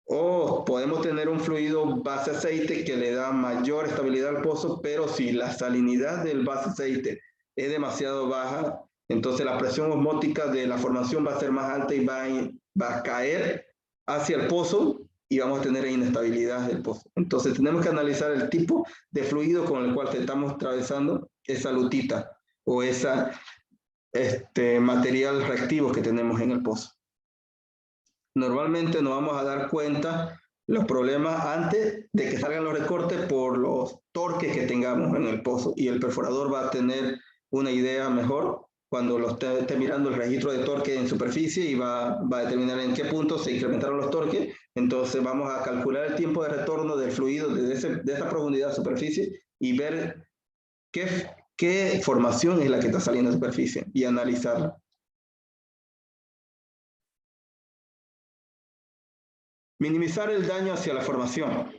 O podemos tener un fluido base aceite que le da mayor estabilidad al pozo, pero si la salinidad del base aceite es demasiado baja, entonces la presión osmótica de la formación va a ser más alta y va a caer hacia el pozo y vamos a tener inestabilidad del pozo. Entonces tenemos que analizar el tipo de fluido con el cual estamos atravesando esa lutita o esa material reactivo que tenemos en el pozo. Normalmente nos vamos a dar cuenta los problemas antes de que salgan los recortes por los torques que tengamos en el pozo, y el perforador va a tener una idea mejor cuando lo esté mirando el registro de torque en superficie y va a determinar en qué punto se incrementaron los torques. Entonces vamos a calcular el tiempo de retorno del fluido de esa profundidad a superficie y ver qué formación es la que está saliendo a superficie y analizarla. Minimizar el daño hacia la formación.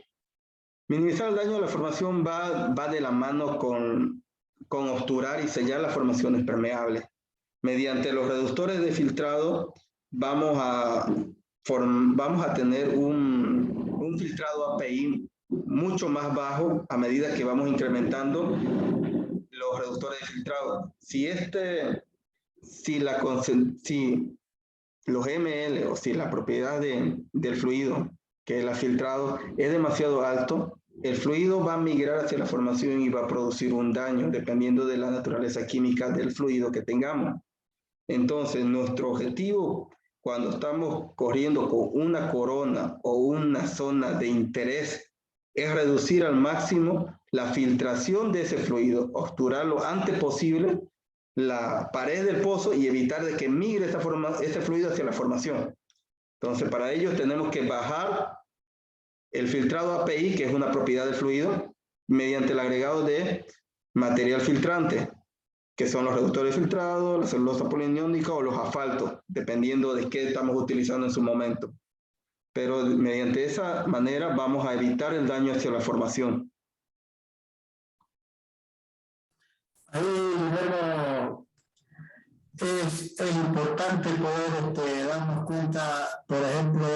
Minimizar el daño a la formación va de la mano con obturar y sellar las formaciones permeables. Mediante los reductores de filtrado vamos a tener un filtrado API mucho más bajo a medida que vamos incrementando los reductores de filtrado. Si los ml o si la propiedad del fluido que el filtrado es demasiado alto, el fluido va a migrar hacia la formación y va a producir un daño dependiendo de la naturaleza química del fluido que tengamos. Entonces, nuestro objetivo cuando estamos corriendo con una corona o una zona de interés es reducir al máximo la filtración de ese fluido, obturar lo antes posible la pared del pozo y evitar de que migre ese fluido hacia la formación. Entonces, para ello tenemos que bajar el filtrado API, que es una propiedad del fluido, mediante el agregado de material filtrante, que son los reductores de filtrado, la celulosa poliiónica o los asfaltos, dependiendo de qué estamos utilizando en su momento. Pero mediante esa manera vamos a evitar el daño hacia la formación. Ahí, Guillermo, es importante poder darnos cuenta, por ejemplo,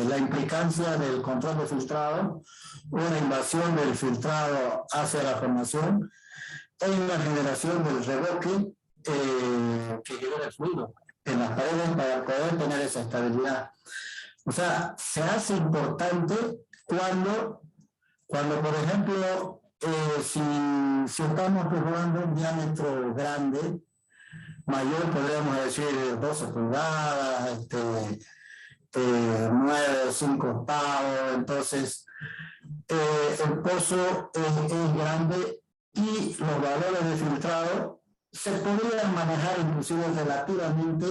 la implicancia del control de filtrado, una invasión del filtrado hacia la formación, en la generación del reboque que genera el fluido en las paredes para poder tener esa estabilidad. O sea, se hace importante cuando por ejemplo, si estamos perforando un diámetro grande, mayor, podríamos decir 12 pulgadas, 9 o 5 octavos, entonces el pozo es grande y los valores de filtrado se podrían manejar inclusive relativamente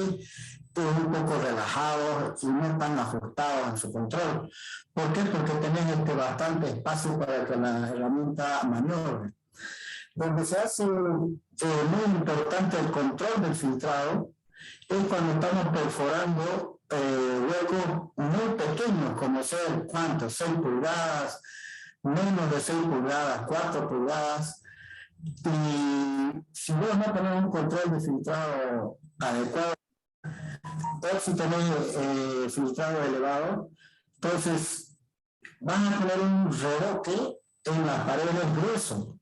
un poco relajados y no tan ajustados en su control. ¿Por qué? Porque tenés bastante espacio para que la herramienta maniobre. Donde se hace muy importante el control del filtrado es cuando estamos perforando huecos muy pequeños, como ser, ¿cuántos? 6 pulgadas, menos de 6 pulgadas, 4 pulgadas. Y si vos no tenés un control de filtrado adecuado, o si tenés filtrado elevado, entonces van a tener un reboque en las paredes grueso.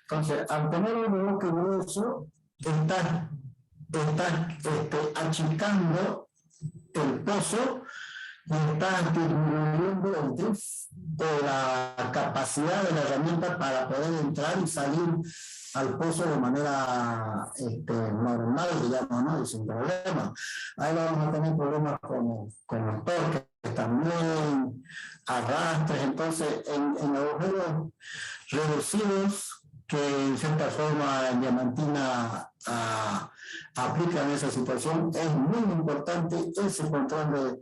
Entonces, al tener un reboque grueso, estás achicando el pozo y estás disminuyendo el drift o la capacidad de la herramienta para poder entrar y salir al pozo de manera normal, digamos, ¿no? Y sin problema. Ahí vamos a tener problemas con los torques también, arrastres. Entonces, en agujeros reducidos, que en cierta forma en Diamantina aplica en esa situación, es muy importante ese control de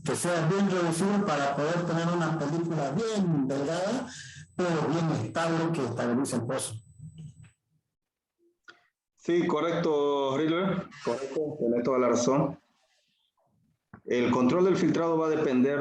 que sea bien reducido para poder tener una película bien delgada, pero bien estable, que estabilice el pozo. Sí, correcto, River. Correcto, tiene toda la razón. El control del filtrado va a depender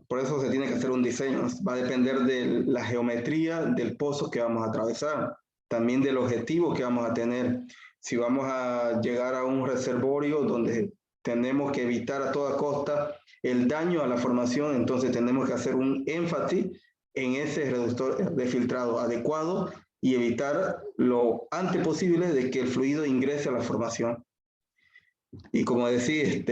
por eso se tiene que hacer un diseño, va a depender de la geometría del pozo que vamos a atravesar, también del objetivo que vamos a tener. Si vamos a llegar a un reservorio donde tenemos que evitar a toda costa el daño a la formación, entonces tenemos que hacer un énfasis en ese reductor de filtrado adecuado y evitar lo antes posible de que el fluido ingrese a la formación. Y como decís,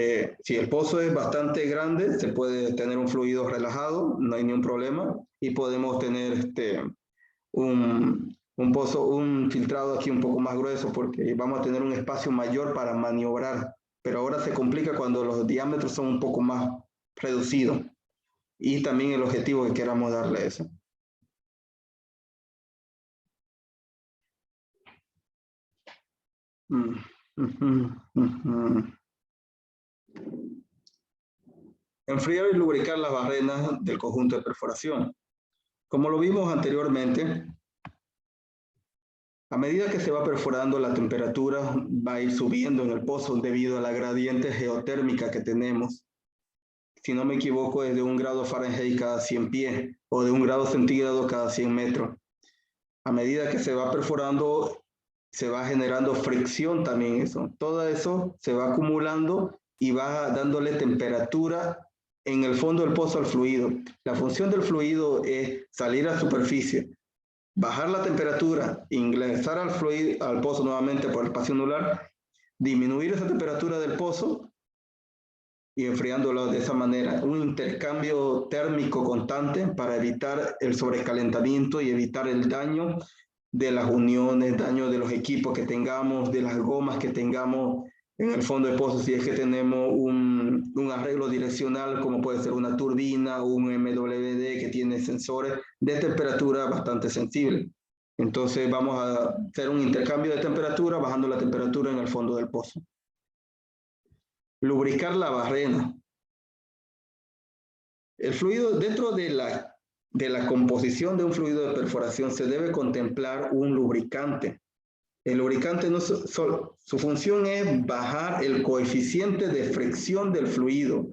si el pozo es bastante grande, se puede tener un fluido relajado, no hay ningún problema, y podemos tener un filtrado aquí un poco más grueso, porque vamos a tener un espacio mayor para maniobrar, pero ahora se complica cuando los diámetros son un poco más reducidos, y también el objetivo que queramos darle a eso. Enfriar y lubricar las barrenas del conjunto de perforación. Como lo vimos anteriormente, a medida que se va perforando, la temperatura va a ir subiendo en el pozo debido a la gradiente geotérmica que tenemos. Si no me equivoco, es de 1 grado Fahrenheit cada 100 pies o de 1 grado centígrado cada 100 metros. A medida que se va perforando, se va generando fricción también eso. Todo eso se va acumulando y va dándole temperatura en el fondo del pozo al fluido. La función del fluido es salir a superficie, bajar la temperatura, ingresar al pozo nuevamente por el espacio anular, disminuir esa temperatura del pozo y enfriándolo de esa manera. Un intercambio térmico constante para evitar el sobrecalentamiento y evitar el daño de las uniones, daño de los equipos que tengamos, de las gomas que tengamos en el fondo del pozo, si es que tenemos un arreglo direccional, como puede ser una turbina o un MWD que tiene sensores de temperatura bastante sensibles. Entonces vamos a hacer un intercambio de temperatura, bajando la temperatura en el fondo del pozo. Lubricar la barrena. El fluido, dentro de la composición de un fluido de perforación, se debe contemplar un lubricante. El lubricante su función es bajar el coeficiente de fricción del fluido,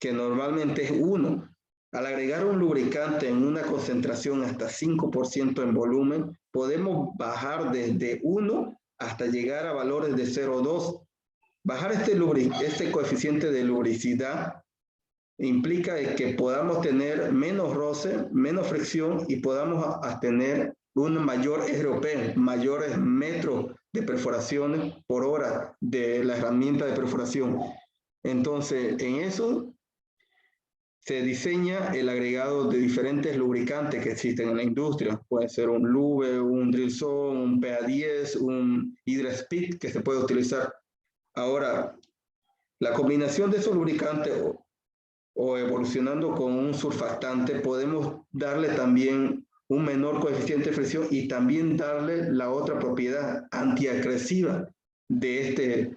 que normalmente es 1. Al agregar un lubricante en una concentración hasta 5% en volumen, podemos bajar desde 1 hasta llegar a valores de 0,2. Bajar este coeficiente de lubricidad implica que podamos tener menos roce, menos fricción y podamos tener un mayor ROP, mayores metros de perforaciones por hora de la herramienta de perforación. Entonces, en eso se diseña el agregado de diferentes lubricantes que existen en la industria. Puede ser un Lube, un Drilzone, un PA10, un Hydra-Speed que se puede utilizar. Ahora, la combinación de esos lubricantes o evolucionando con un surfactante, podemos darle también un menor coeficiente de fricción y también darle la otra propiedad antiagresiva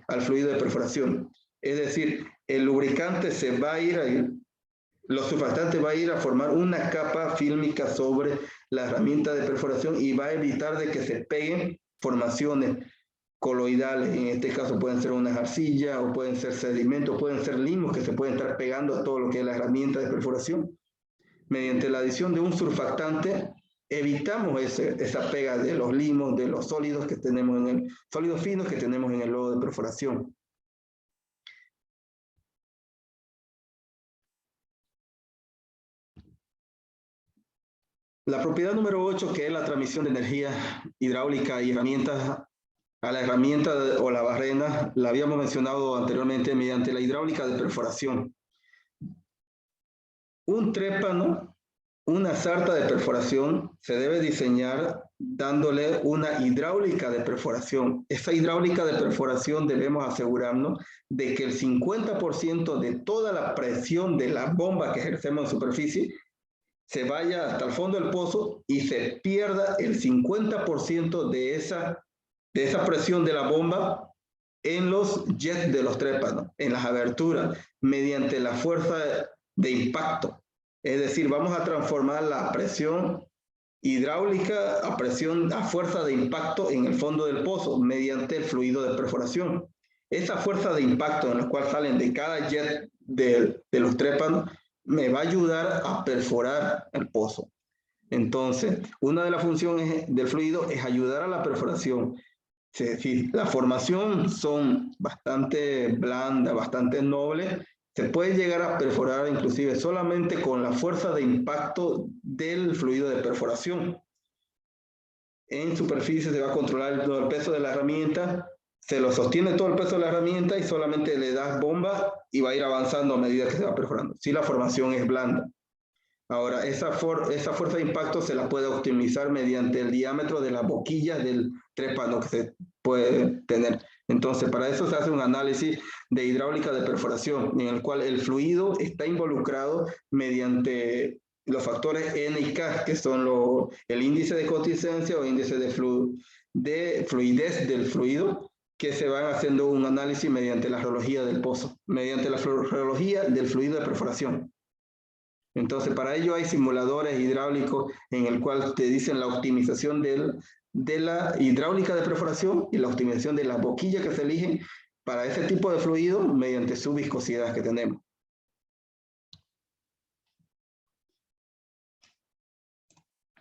al fluido de perforación. Es decir, el lubricante los surfactantes va a ir a formar una capa fílmica sobre la herramienta de perforación y va a evitar de que se peguen formaciones coloidales. En este caso pueden ser unas arcillas o pueden ser sedimentos, pueden ser limos que se pueden estar pegando a todo lo que es la herramienta de perforación. Mediante la adición de un surfactante evitamos esa pega de los limos, de los sólidos que tenemos sólidos finos que tenemos en el lodo de perforación. La propiedad número 8, que es la transmisión de energía hidráulica y herramientas a la herramienta o la barrena, la habíamos mencionado anteriormente mediante la hidráulica de perforación. Un trépano, una sarta de perforación, se debe diseñar dándole una hidráulica de perforación. Esa hidráulica de perforación debemos asegurarnos de que el 50% de toda la presión de la bomba que ejercemos en superficie se vaya hasta el fondo del pozo y se pierda el 50% de esa presión de la bomba en los jets de los trépanos, en las aberturas, mediante la fuerza de impacto. Es decir, vamos a transformar la presión hidráulica a fuerza de impacto en el fondo del pozo mediante el fluido de perforación. Esa fuerza de impacto en la cual salen de cada jet de los trépanos me va a ayudar a perforar el pozo. Entonces, una de las funciones del fluido es ayudar a la perforación. Es decir, la formación son bastante blandas, bastante nobles. Se puede llegar a perforar inclusive solamente con la fuerza de impacto del fluido de perforación. En superficie se va a controlar todo el peso de la herramienta, se lo sostiene todo el peso de la herramienta y solamente le das bomba y va a ir avanzando a medida que se va perforando. Si la formación es blanda. Ahora, esa fuerza de impacto se la puede optimizar mediante el diámetro de las boquillas del trépano que se puede tener. Entonces, para eso se hace un análisis de hidráulica de perforación, en el cual el fluido está involucrado mediante los factores N y K, que son el índice de consistencia o índice de fluidez del fluido, que se van haciendo un análisis mediante la geología del pozo, mediante la geología del fluido de perforación. Entonces, para ello hay simuladores hidráulicos en el cual te dicen la optimización de la hidráulica de perforación y la optimización de las boquillas que se eligen para ese tipo de fluido mediante su viscosidad que tenemos.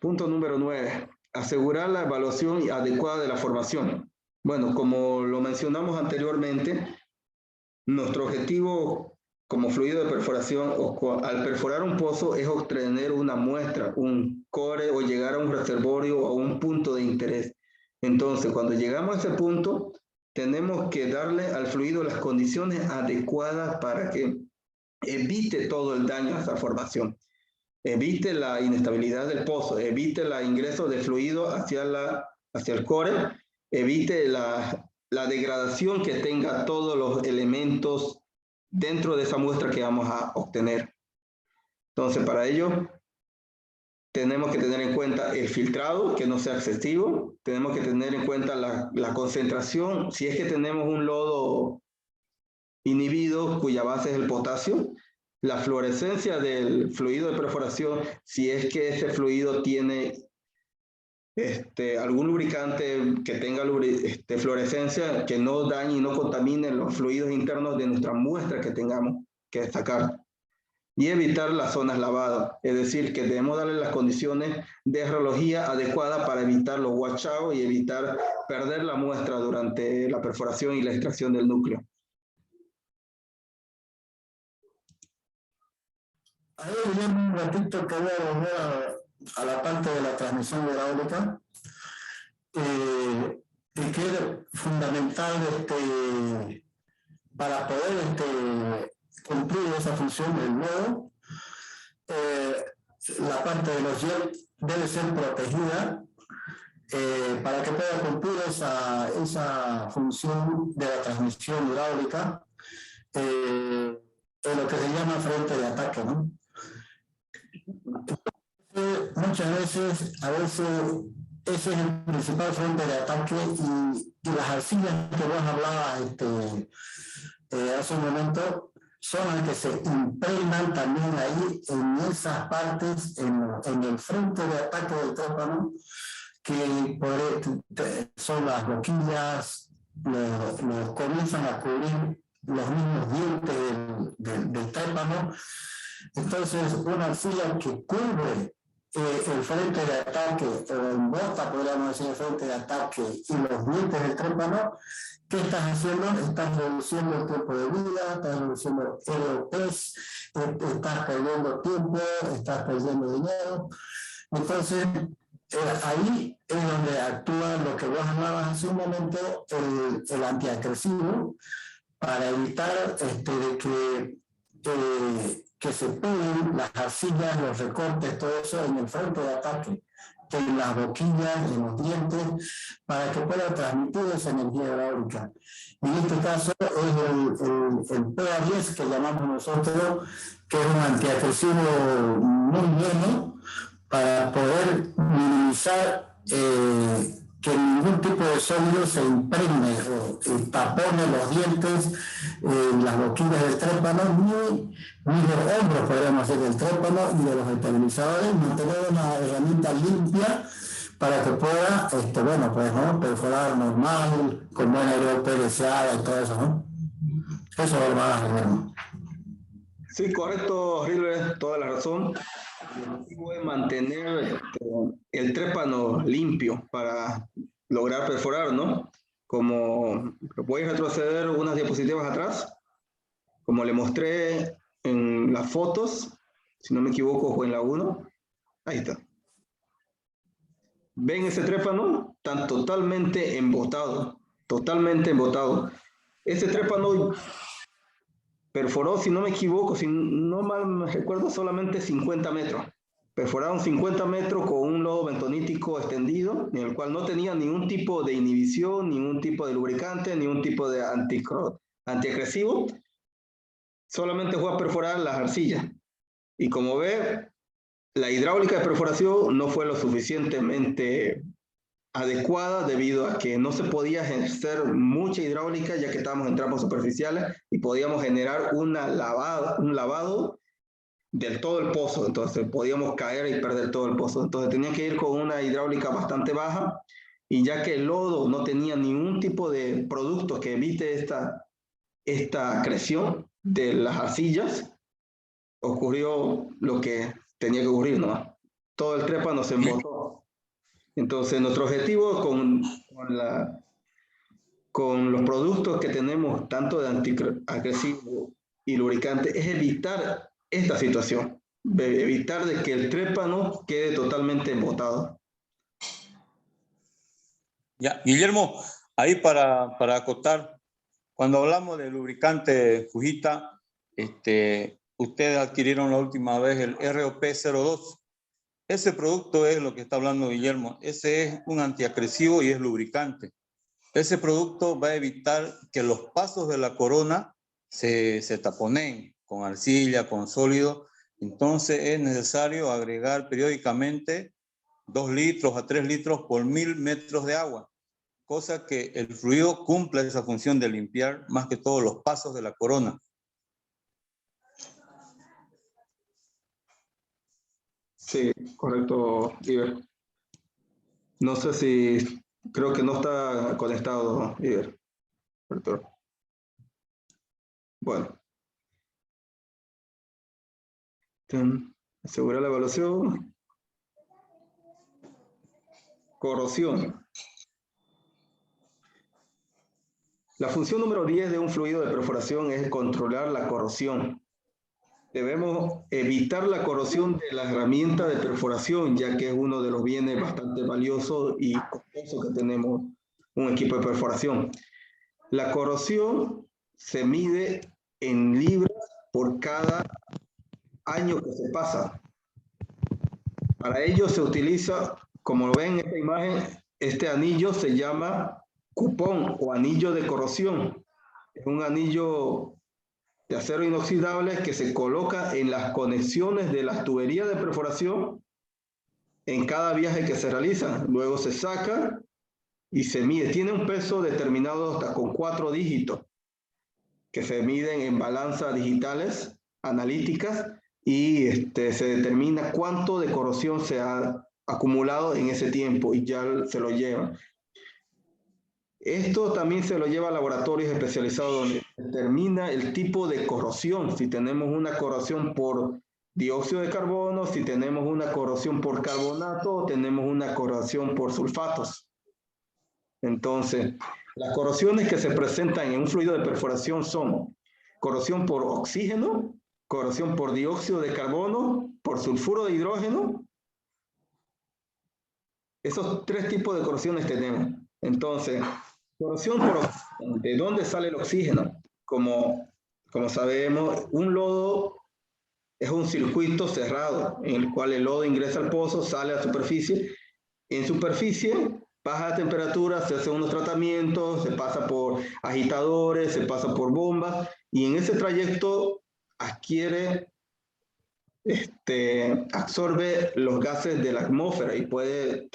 Punto número 9. Asegurar la evaluación adecuada de la formación. Bueno, como lo mencionamos anteriormente, nuestro objetivo como fluido de perforación al perforar un pozo es obtener una muestra, un core o llegar a un reservorio o a un punto de interés. Entonces, cuando llegamos a ese punto, tenemos que darle al fluido las condiciones adecuadas para que evite todo el daño a esa formación, evite la inestabilidad del pozo, evite el ingreso de fluido hacia el core, evite la degradación que tenga todos los elementos dentro de esa muestra que vamos a obtener. Entonces, para ello, tenemos que tener en cuenta el filtrado, que no sea excesivo. Tenemos que tener en cuenta la concentración. Si es que tenemos un lodo inhibido, cuya base es el potasio, la fluorescencia del fluido de perforación, si es que ese fluido tiene algún lubricante que tenga fluorescencia, que no dañe y no contamine los fluidos internos de nuestra muestra que tengamos que sacar. Y evitar las zonas lavadas, es decir, que debemos darle las condiciones de geología adecuadas para evitar los washouts y evitar perder la muestra durante la perforación y la extracción del núcleo. Ahí un ratito que voy a volver a la parte de la transmisión hidráulica, que es fundamental para poder cumplir esa función del nodo. La parte de los jets debe ser protegida para que pueda cumplir esa función de la transmisión hidráulica en lo que se llama frente de ataque, ¿no? Muchas veces, ese es el principal frente de ataque y las arcillas que vos hablabas hace un momento son las que se impregnan también ahí en esas partes, en el frente de ataque del trépano, que son las boquillas, comienzan a cubrir los mismos dientes del trépano. Entonces, una arcilla que cubre el frente de ataque, o embota, podríamos decir, el frente de ataque y los dientes del trépano, ¿qué estás haciendo? Estás reduciendo el tiempo de vida, estás reduciendo EOPs, estás perdiendo tiempo, estás perdiendo dinero. Entonces, ahí es donde actúa lo que vos hablabas hace un momento, el antiacresivo, para evitar que se peguen las arcillas, los recortes, todo eso en el frente de ataque. en las boquillas, en los dientes, para que pueda transmitir esa energía hidráulica. En este caso es el PA10 que llamamos nosotros, que es un antiagresivo muy bueno para poder minimizar que ningún tipo de sólido se impregne o tapone los dientes, las boquillas del trépano, ni los hombros, podríamos decir, del trépano y de los estabilizadores, mantener una herramienta limpia para que pueda, bueno, pues, ¿no?, perforar normal, con buena aerope deseada y todo eso, ¿no? Eso es hermano. Sí, correcto, River, toda la razón. El objetivo es mantener el trépano limpio para lograr perforar, ¿no? Como voy a retroceder unas diapositivas atrás, como le mostré en las fotos, si no me equivoco fue en la 1, ahí está. ¿Ven ese trépano? Está totalmente embotado, totalmente embotado. Ese trépano perforó, si no me equivoco, si no mal me recuerdo, solamente 50 metros. Perforaron 50 metros con un lodo bentonítico extendido, en el cual no tenía ningún tipo de inhibición, ningún tipo de lubricante, ningún tipo de antiagresivo. Solamente fue a perforar las arcillas. Y como ve, la hidráulica de perforación no fue lo suficientemente adecuada debido a que no se podía ejercer mucha hidráulica ya que estábamos en tramos superficiales y podíamos generar un lavado del todo el pozo, entonces podíamos caer y perder todo el pozo, entonces tenía que ir con una hidráulica bastante baja y ya que el lodo no tenía ningún tipo de producto que evite esta acreción de las arcillas, ocurrió lo que tenía que ocurrir, ¿no? Todo el trépano se embotó. Entonces, nuestro objetivo con los productos que tenemos, tanto de antiagresivo y lubricante, es evitar esta situación, evitar de que el trépano quede totalmente embotado. Ya, Guillermo, ahí para acotar, cuando hablamos de lubricante Fujita, ustedes adquirieron la última vez el ROP02. Ese producto es lo que está hablando Guillermo. Ese es un antiagresivo y es lubricante. Ese producto va a evitar que los pasos de la corona se taponeen con arcilla, con sólido. Entonces es necesario agregar periódicamente 2 litros a 3 litros por 1000 metros de agua, cosa que el fluido cumple esa función de limpiar más que todos los pasos de la corona. Sí, correcto, Iber. No sé si, creo que no está conectado, Iber. Bueno. Asegurar la evaluación. Corrosión. La función número 10 de un fluido de perforación es controlar la corrosión. Debemos evitar la corrosión de la herramienta de perforación, ya que es uno de los bienes bastante valiosos y costosos que tenemos un equipo de perforación. La corrosión se mide en libras por cada año que se pasa. Para ello se utiliza, como lo ven en esta imagen, este anillo se llama cupón o anillo de corrosión. Es un anillo de acero inoxidable que se coloca en las conexiones de las tuberías de perforación en cada viaje que se realiza. Luego se saca y se mide. Tiene un peso determinado hasta con 4 dígitos que se miden en balanzas digitales analíticas y se determina cuánto de corrosión se ha acumulado en ese tiempo y ya se lo lleva. Esto también se lo lleva a laboratorios especializados donde se determina el tipo de corrosión, si tenemos una corrosión por dióxido de carbono, si tenemos una corrosión por carbonato o tenemos una corrosión por sulfatos. Entonces, las corrosiones que se presentan en un fluido de perforación son corrosión por oxígeno, corrosión por dióxido de carbono, por sulfuro de hidrógeno. Esos 3 tipos de corrosiones tenemos. Entonces, corrosión por oxígeno. ¿De dónde sale el oxígeno? Como sabemos, un lodo es un circuito cerrado en el cual el lodo ingresa al pozo, sale a la superficie En superficie, baja temperatura, se hacen unos tratamientos, se pasa por agitadores, se pasa por bombas, y en ese trayecto absorbe los gases de la atmósfera y puede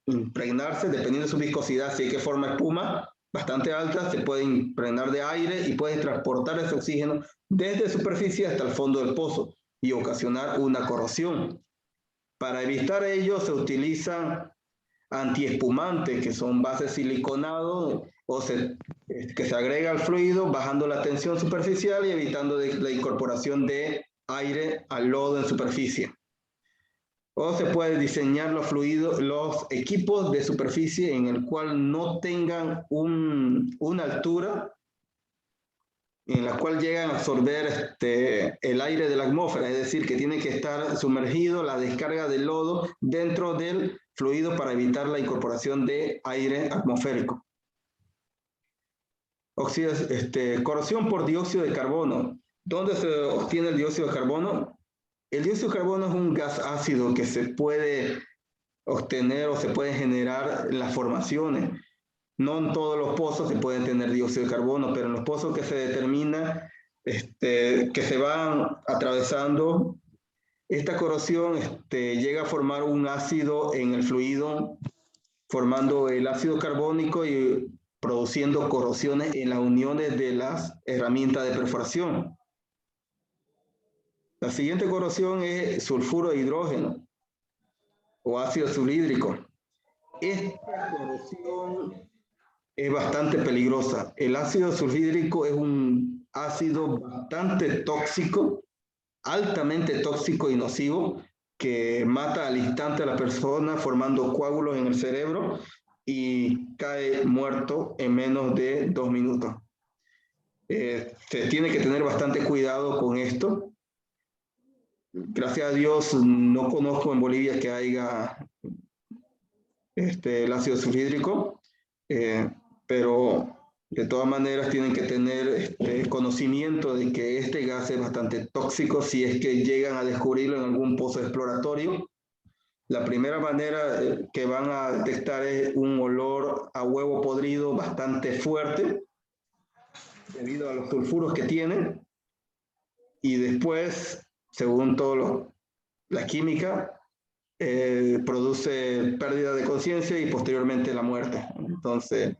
impregnarse, dependiendo de su viscosidad, si es que forma espuma bastante alta, se puede impregnar de aire y puede transportar ese oxígeno desde superficie hasta el fondo del pozo y ocasionar una corrosión. Para evitar ello se utilizan antiespumantes, que son bases siliconados que se agrega al fluido bajando la tensión superficial y evitando la incorporación de aire al lodo en superficie. O se puede diseñar los fluidos, los equipos de superficie en el cual no tengan una altura en la cual llegan a absorber el aire de la atmósfera, es decir, que tiene que estar sumergido la descarga del lodo dentro del fluido para evitar la incorporación de aire atmosférico. Corrosión por dióxido de carbono. ¿Dónde se obtiene el dióxido de carbono? El dióxido de carbono es un gas ácido que se puede obtener o se puede generar en las formaciones. No en todos los pozos se pueden tener dióxido de carbono, pero en los pozos que se determina que se van atravesando, esta corrosión llega a formar un ácido en el fluido, formando el ácido carbónico y produciendo corrosiones en las uniones de las herramientas de perforación. La siguiente corrosión es sulfuro de hidrógeno o ácido sulfhídrico. Esta corrosión es bastante peligrosa. El ácido sulfhídrico es un ácido bastante tóxico, altamente tóxico y nocivo, que mata al instante a la persona formando coágulos en el cerebro y cae muerto en menos de 2 minutos. Se tiene que tener bastante cuidado con esto. Gracias a Dios no conozco en Bolivia que haya el ácido sulfhídrico, pero de todas maneras tienen que tener conocimiento de que este gas es bastante tóxico si es que llegan a descubrirlo en algún pozo exploratorio. La primera manera que van a detectar es un olor a huevo podrido bastante fuerte, debido a los sulfuros que tiene, y después, según la química, produce pérdida de conciencia y posteriormente la muerte. Entonces,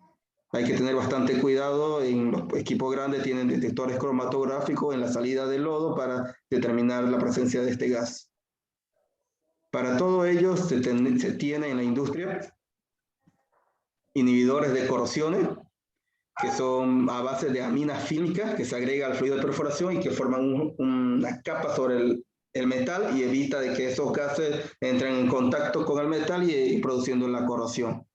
hay que tener bastante cuidado. En los equipos grandes tienen detectores cromatográficos en la salida del lodo para determinar la presencia de este gas. Para todo ello se tiene en la industria inhibidores de corrosiones, que son a base de aminas fínicas que se agrega al fluido de perforación y que forman una capa sobre el metal y evita de que esos gases entren en contacto con el metal y produciendo la corrosión.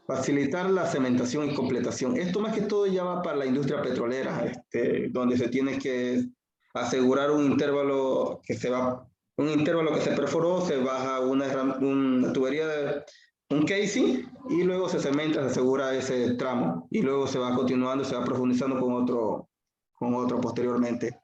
Facilitar la cementación y completación. Esto más que todo ya va para la industria petrolera, donde se tiene que asegurar un intervalo que se perforó, se baja una tubería, un casing, y luego se cementa, se asegura ese tramo, y luego se va continuando, se va profundizando con otro posteriormente.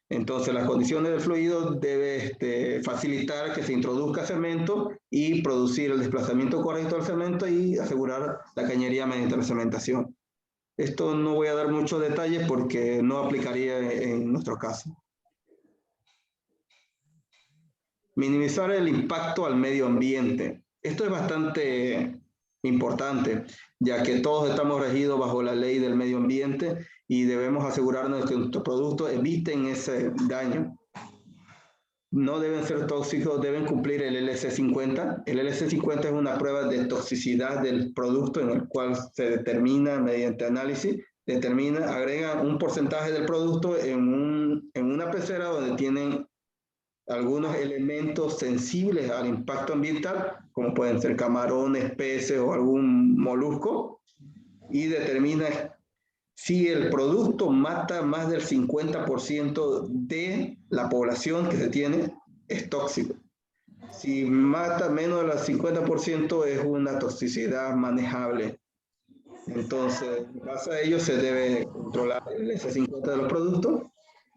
Entonces, las condiciones del fluido debe facilitar que se introduzca cemento y producir el desplazamiento correcto del cemento y asegurar la cañería mediante la cementación. Esto no voy a dar muchos detalles porque no aplicaría en nuestro caso. Minimizar el impacto al medio ambiente. Esto es bastante importante, ya que todos estamos regidos bajo la ley del medio ambiente y debemos asegurarnos de que nuestros productos eviten ese daño. No deben ser tóxicos, deben cumplir el LC50. El LC50 es una prueba de toxicidad del producto en el cual se determina mediante análisis, agrega un porcentaje del producto en una pecera donde tienen algunos elementos sensibles al impacto ambiental, como pueden ser camarones, peces o algún molusco, y determina si el producto mata más del 50% de la población que se tiene, es tóxico. Si mata menos del 50% es una toxicidad manejable. Entonces, en base a ello se debe controlar el S50 de los productos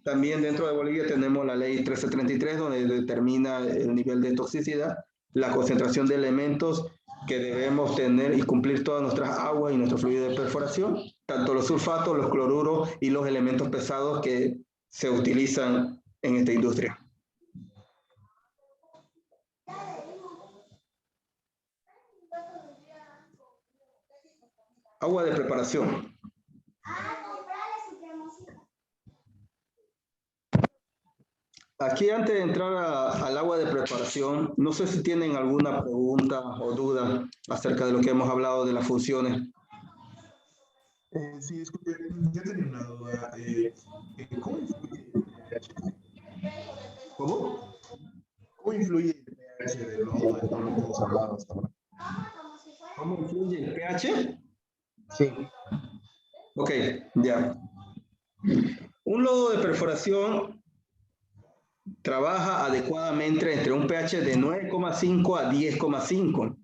También dentro de Bolivia tenemos la ley 1333, donde determina el nivel de toxicidad, la concentración de elementos que debemos tener y cumplir todas nuestras aguas y nuestro fluido de perforación, tanto los sulfatos, los cloruros y los elementos pesados que se utilizan en esta industria. Agua de preparación. Aquí antes de entrar al agua de preparación, no sé si tienen alguna pregunta o duda acerca de lo que hemos hablado de las funciones. Sí, disculpe, yo tenía una duda. ¿Cómo influye el pH? ¿Cómo? ¿Cómo influye el pH del lodo de todo lo que hemos hablado hasta ahora? ¿Cómo influye el pH? Sí. Ok, ya. Un lodo de perforación trabaja adecuadamente entre un pH de 9,5 a 10,5.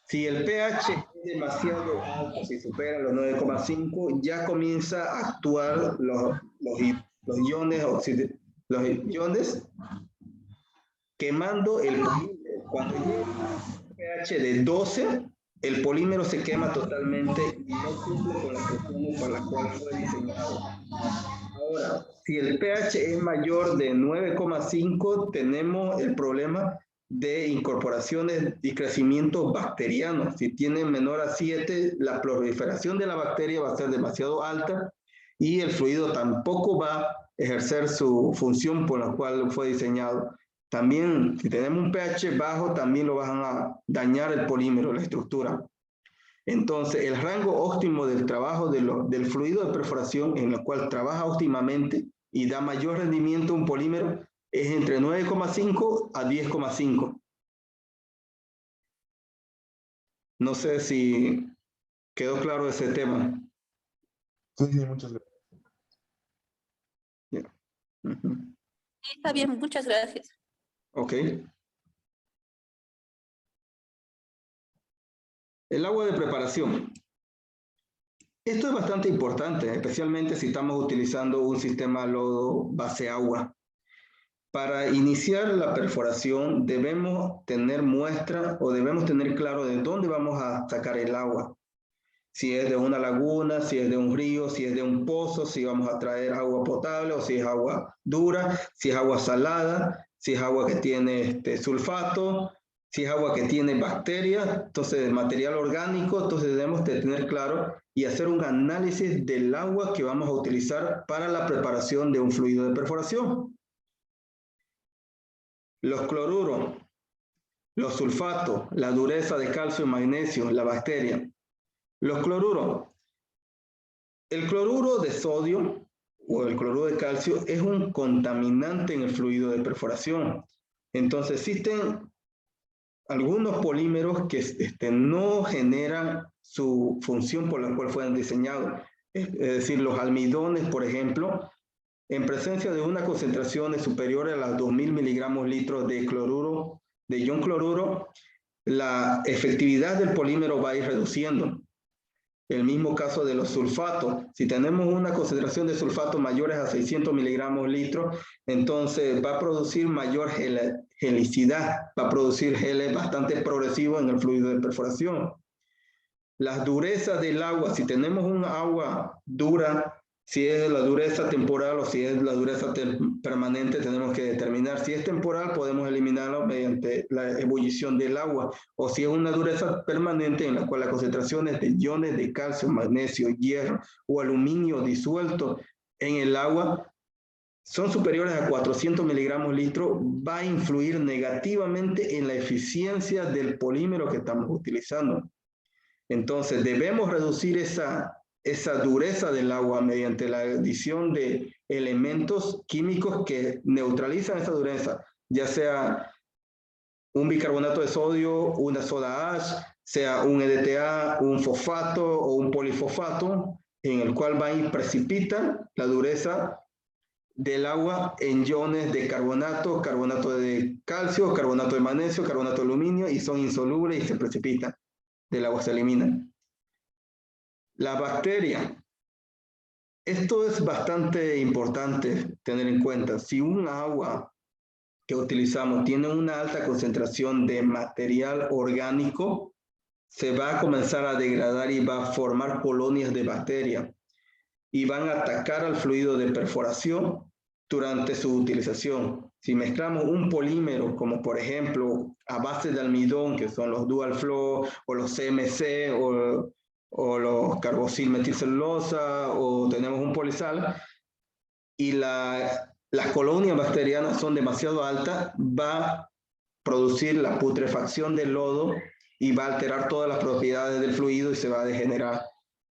Si el pH es demasiado alto, si supera los 9,5, ya comienza a actuar los iones quemando el polímero. Cuando llega un pH de 12, el polímero se quema totalmente y no cumple con las funciones para las cuales fue diseñado. Ahora, si el pH es mayor de 9,5, tenemos el problema de incorporaciones y crecimiento bacteriano. Si tiene menor a 7, la proliferación de la bacteria va a ser demasiado alta y el fluido tampoco va a ejercer su función por la cual fue diseñado. También, si tenemos un pH bajo, también lo van a dañar el polímero, la estructura. Entonces, el rango óptimo del trabajo del fluido de perforación, en el cual trabaja óptimamente y da mayor rendimiento un polímero, es entre 9,5 a 10,5. No sé si quedó claro ese tema. Sí, muchas gracias. Yeah. Sí, está bien, muchas gracias. Ok. El agua de preparación. Esto es bastante importante, especialmente si estamos utilizando un sistema lodo base agua. Para iniciar la perforación debemos tener muestra o debemos tener claro de dónde vamos a sacar el agua. Si es de una laguna, si es de un río, si es de un pozo, si vamos a traer agua potable o si es agua dura, si es agua salada, si es agua que tiene sulfato, si es agua que tiene bacterias, entonces material orgánico. Entonces debemos de tener claro y hacer un análisis del agua que vamos a utilizar para la preparación de un fluido de perforación. Los cloruros, los sulfatos, la dureza de calcio y magnesio, la bacteria. Los cloruros. El cloruro de sodio o el cloruro de calcio es un contaminante en el fluido de perforación. Entonces existen algunos polímeros que no generan su función por la cual fueron diseñados. Es decir, los almidones, por ejemplo, en presencia de una concentración superior a las 2000 miligramos litros de cloruro, de ion cloruro, la efectividad del polímero va a ir reduciendo. El mismo caso de los sulfatos. Si tenemos una concentración de sulfatos mayores a 600 miligramos litros, entonces va a producir mayor helicidad, va a producir geles bastante progresivos en el fluido de perforación. Las durezas del agua, si tenemos un agua dura, si es la dureza temporal o si es la dureza permanente, tenemos que determinar. Si es temporal, podemos eliminarlo mediante la ebullición del agua. O si es una dureza permanente en la cual las concentraciones de iones de calcio, magnesio, hierro o aluminio disuelto en el agua son superiores a 400 miligramos litro, va a influir negativamente en la eficiencia del polímero que estamos utilizando. Entonces, debemos reducir esa dureza del agua mediante la adición de elementos químicos que neutralizan esa dureza, ya sea un bicarbonato de sodio, una soda ash, sea un EDTA, un fosfato o un polifosfato, en el cual va y precipita la dureza del agua en iones de carbonato, carbonato de calcio, carbonato de magnesio, carbonato de aluminio, y son insolubles y se precipitan. Del agua se eliminan. La bacteria. Esto es bastante importante tener en cuenta. Si un agua que utilizamos tiene una alta concentración de material orgánico, se va a comenzar a degradar y va a formar colonias de bacterias y van a atacar al fluido de perforación durante su utilización. Si mezclamos un polímero, como por ejemplo a base de almidón, que son los Dual Flow o los CMC o los carboxilmetilcelulosa, o tenemos un polisal, y las colonias bacterianas son demasiado altas, va a producir la putrefacción del lodo y va a alterar todas las propiedades del fluido y se va a degenerar.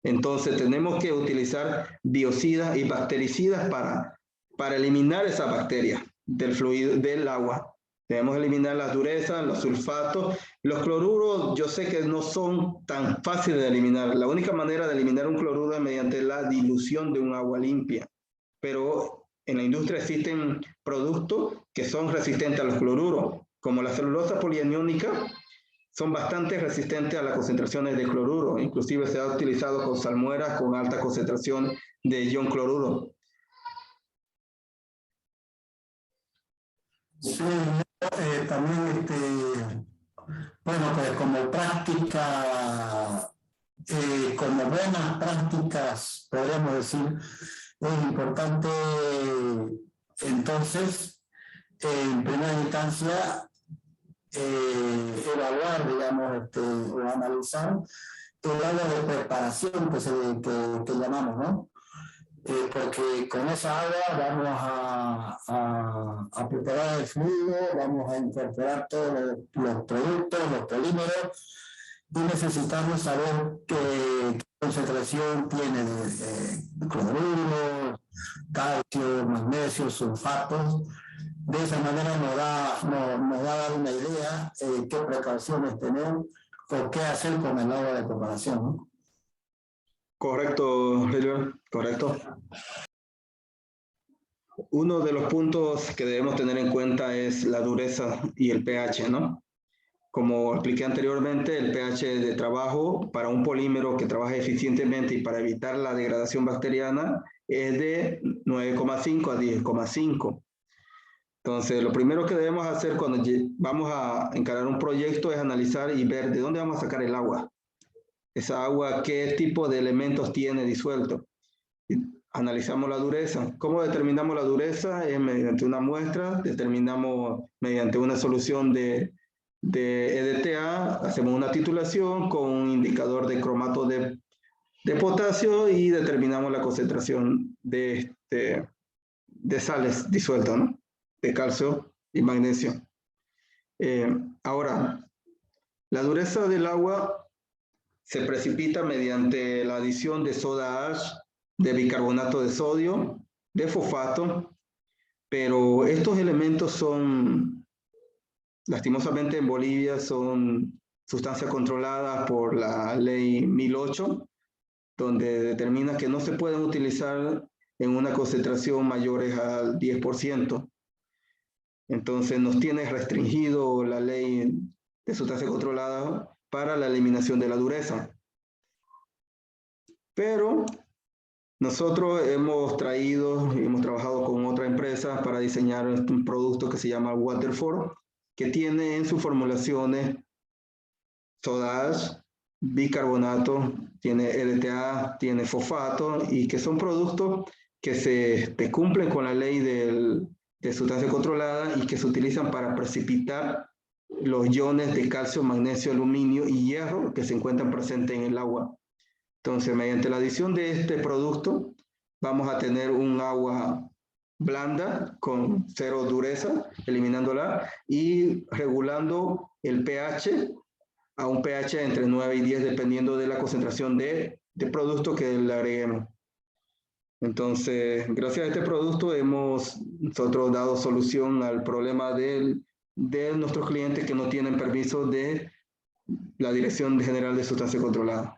Entonces tenemos que utilizar biocidas y bactericidas para eliminar esas bacterias del fluido, del agua. Debemos eliminar las durezas, los sulfatos. Los cloruros yo sé que no son tan fáciles de eliminar. La única manera de eliminar un cloruro es mediante la dilución de un agua limpia. Pero en la industria existen productos que son resistentes a los cloruros, como la celulosa polianiónica, son bastante resistentes a las concentraciones de cloruro. Inclusive se ha utilizado con salmueras con alta concentración de ion cloruro. Sí, también, bueno, pues como práctica, como buenas prácticas, podríamos decir, es importante, entonces, en primera instancia, evaluar, digamos, o analizar el agua de preparación que llamamos, ¿no? Porque con esa agua vamos a preparar el fluido, vamos a incorporar todos los productos, los polímeros, y necesitamos saber qué concentración tiene de cloruro, calcio, magnesio, sulfatos. De esa manera nos va a dar una idea de qué precauciones tener o qué hacer con el agua de preparación, ¿no? Correcto, River, correcto. Uno de los puntos que debemos tener en cuenta es la dureza y el pH, ¿no? Como expliqué anteriormente, el pH de trabajo para un polímero que trabaja eficientemente y para evitar la degradación bacteriana es de 9,5 a 10,5. Entonces, lo primero que debemos hacer cuando vamos a encarar un proyecto es analizar y ver de dónde vamos a sacar el agua. Esa agua, qué tipo de elementos tiene disuelto. Analizamos la dureza. ¿Cómo determinamos la dureza? Es mediante una muestra, determinamos mediante una solución de EDTA, hacemos una titulación con un indicador de cromato de potasio y determinamos la concentración de sales disueltas, ¿no? De calcio y magnesio. Ahora, la dureza del agua se precipita mediante la adición de soda ash, de bicarbonato de sodio, de fosfato, pero estos elementos son, lastimosamente en Bolivia, son sustancias controladas por la ley 1008, donde determina que no se pueden utilizar en una concentración mayores al 10%. Entonces nos tiene restringido la ley de sustancias controladas para la eliminación de la dureza. Pero nosotros hemos trabajado con otra empresa para diseñar un producto que se llama Waterford, que tiene en sus formulaciones soda ash, bicarbonato, tiene EDTA, tiene fosfato, y que son productos que se cumplen con la ley de sustancia controlada y que se utilizan para precipitar los iones de calcio, magnesio, aluminio y hierro que se encuentran presentes en el agua. Entonces, mediante la adición de este producto, vamos a tener un agua blanda con cero dureza, eliminándola y regulando el pH a un pH entre 9 y 10, dependiendo de la concentración de producto que le agreguemos. Entonces, gracias a este producto hemos nosotros dado solución al problema de nuestros clientes que no tienen permiso de la Dirección General de Sustancias Controladas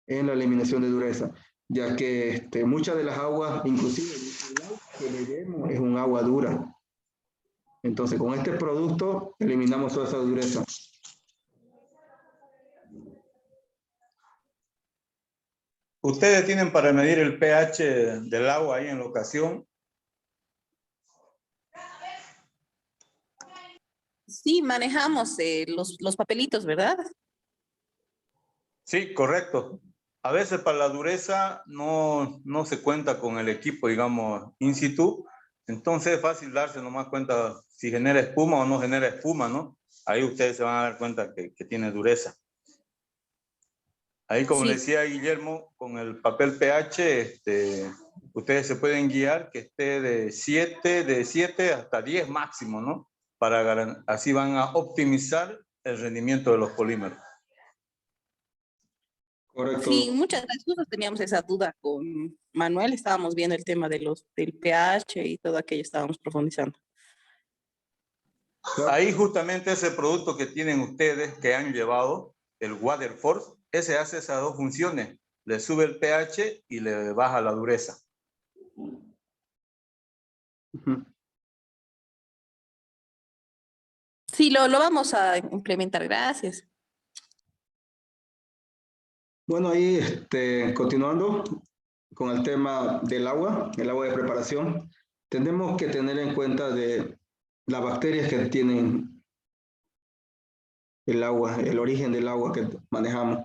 en la eliminación de dureza, ya que muchas de las aguas, inclusive el agua que bebemos es un agua dura. Entonces, con este producto eliminamos toda esa dureza. ¿Ustedes tienen para medir el pH del agua ahí en la ocasión? Sí, manejamos los papelitos, ¿verdad? Sí, correcto. A veces para la dureza no se cuenta con el equipo, digamos, in situ. Entonces es fácil darse nomás cuenta si genera espuma o no genera espuma, ¿no? Ahí ustedes se van a dar cuenta que tiene dureza. Ahí, como Sí. decía Guillermo, con el papel pH, ustedes se pueden guiar que esté de 7 hasta 10 máximo, ¿no? Así van a optimizar el rendimiento de los polímeros. Correcto. Sí, muchas veces nosotros teníamos esa duda con Manuel, estábamos viendo el tema del pH y todo aquello, estábamos profundizando. Ahí justamente ese producto que tienen ustedes, que han llevado, el Waterforce, ese hace esas dos funciones. Le sube el pH y le baja la dureza. Sí, lo vamos a implementar, gracias. Bueno, ahí continuando con el tema del agua, el agua de preparación, tenemos que tener en cuenta de las bacterias que tienen el agua, el origen del agua que manejamos.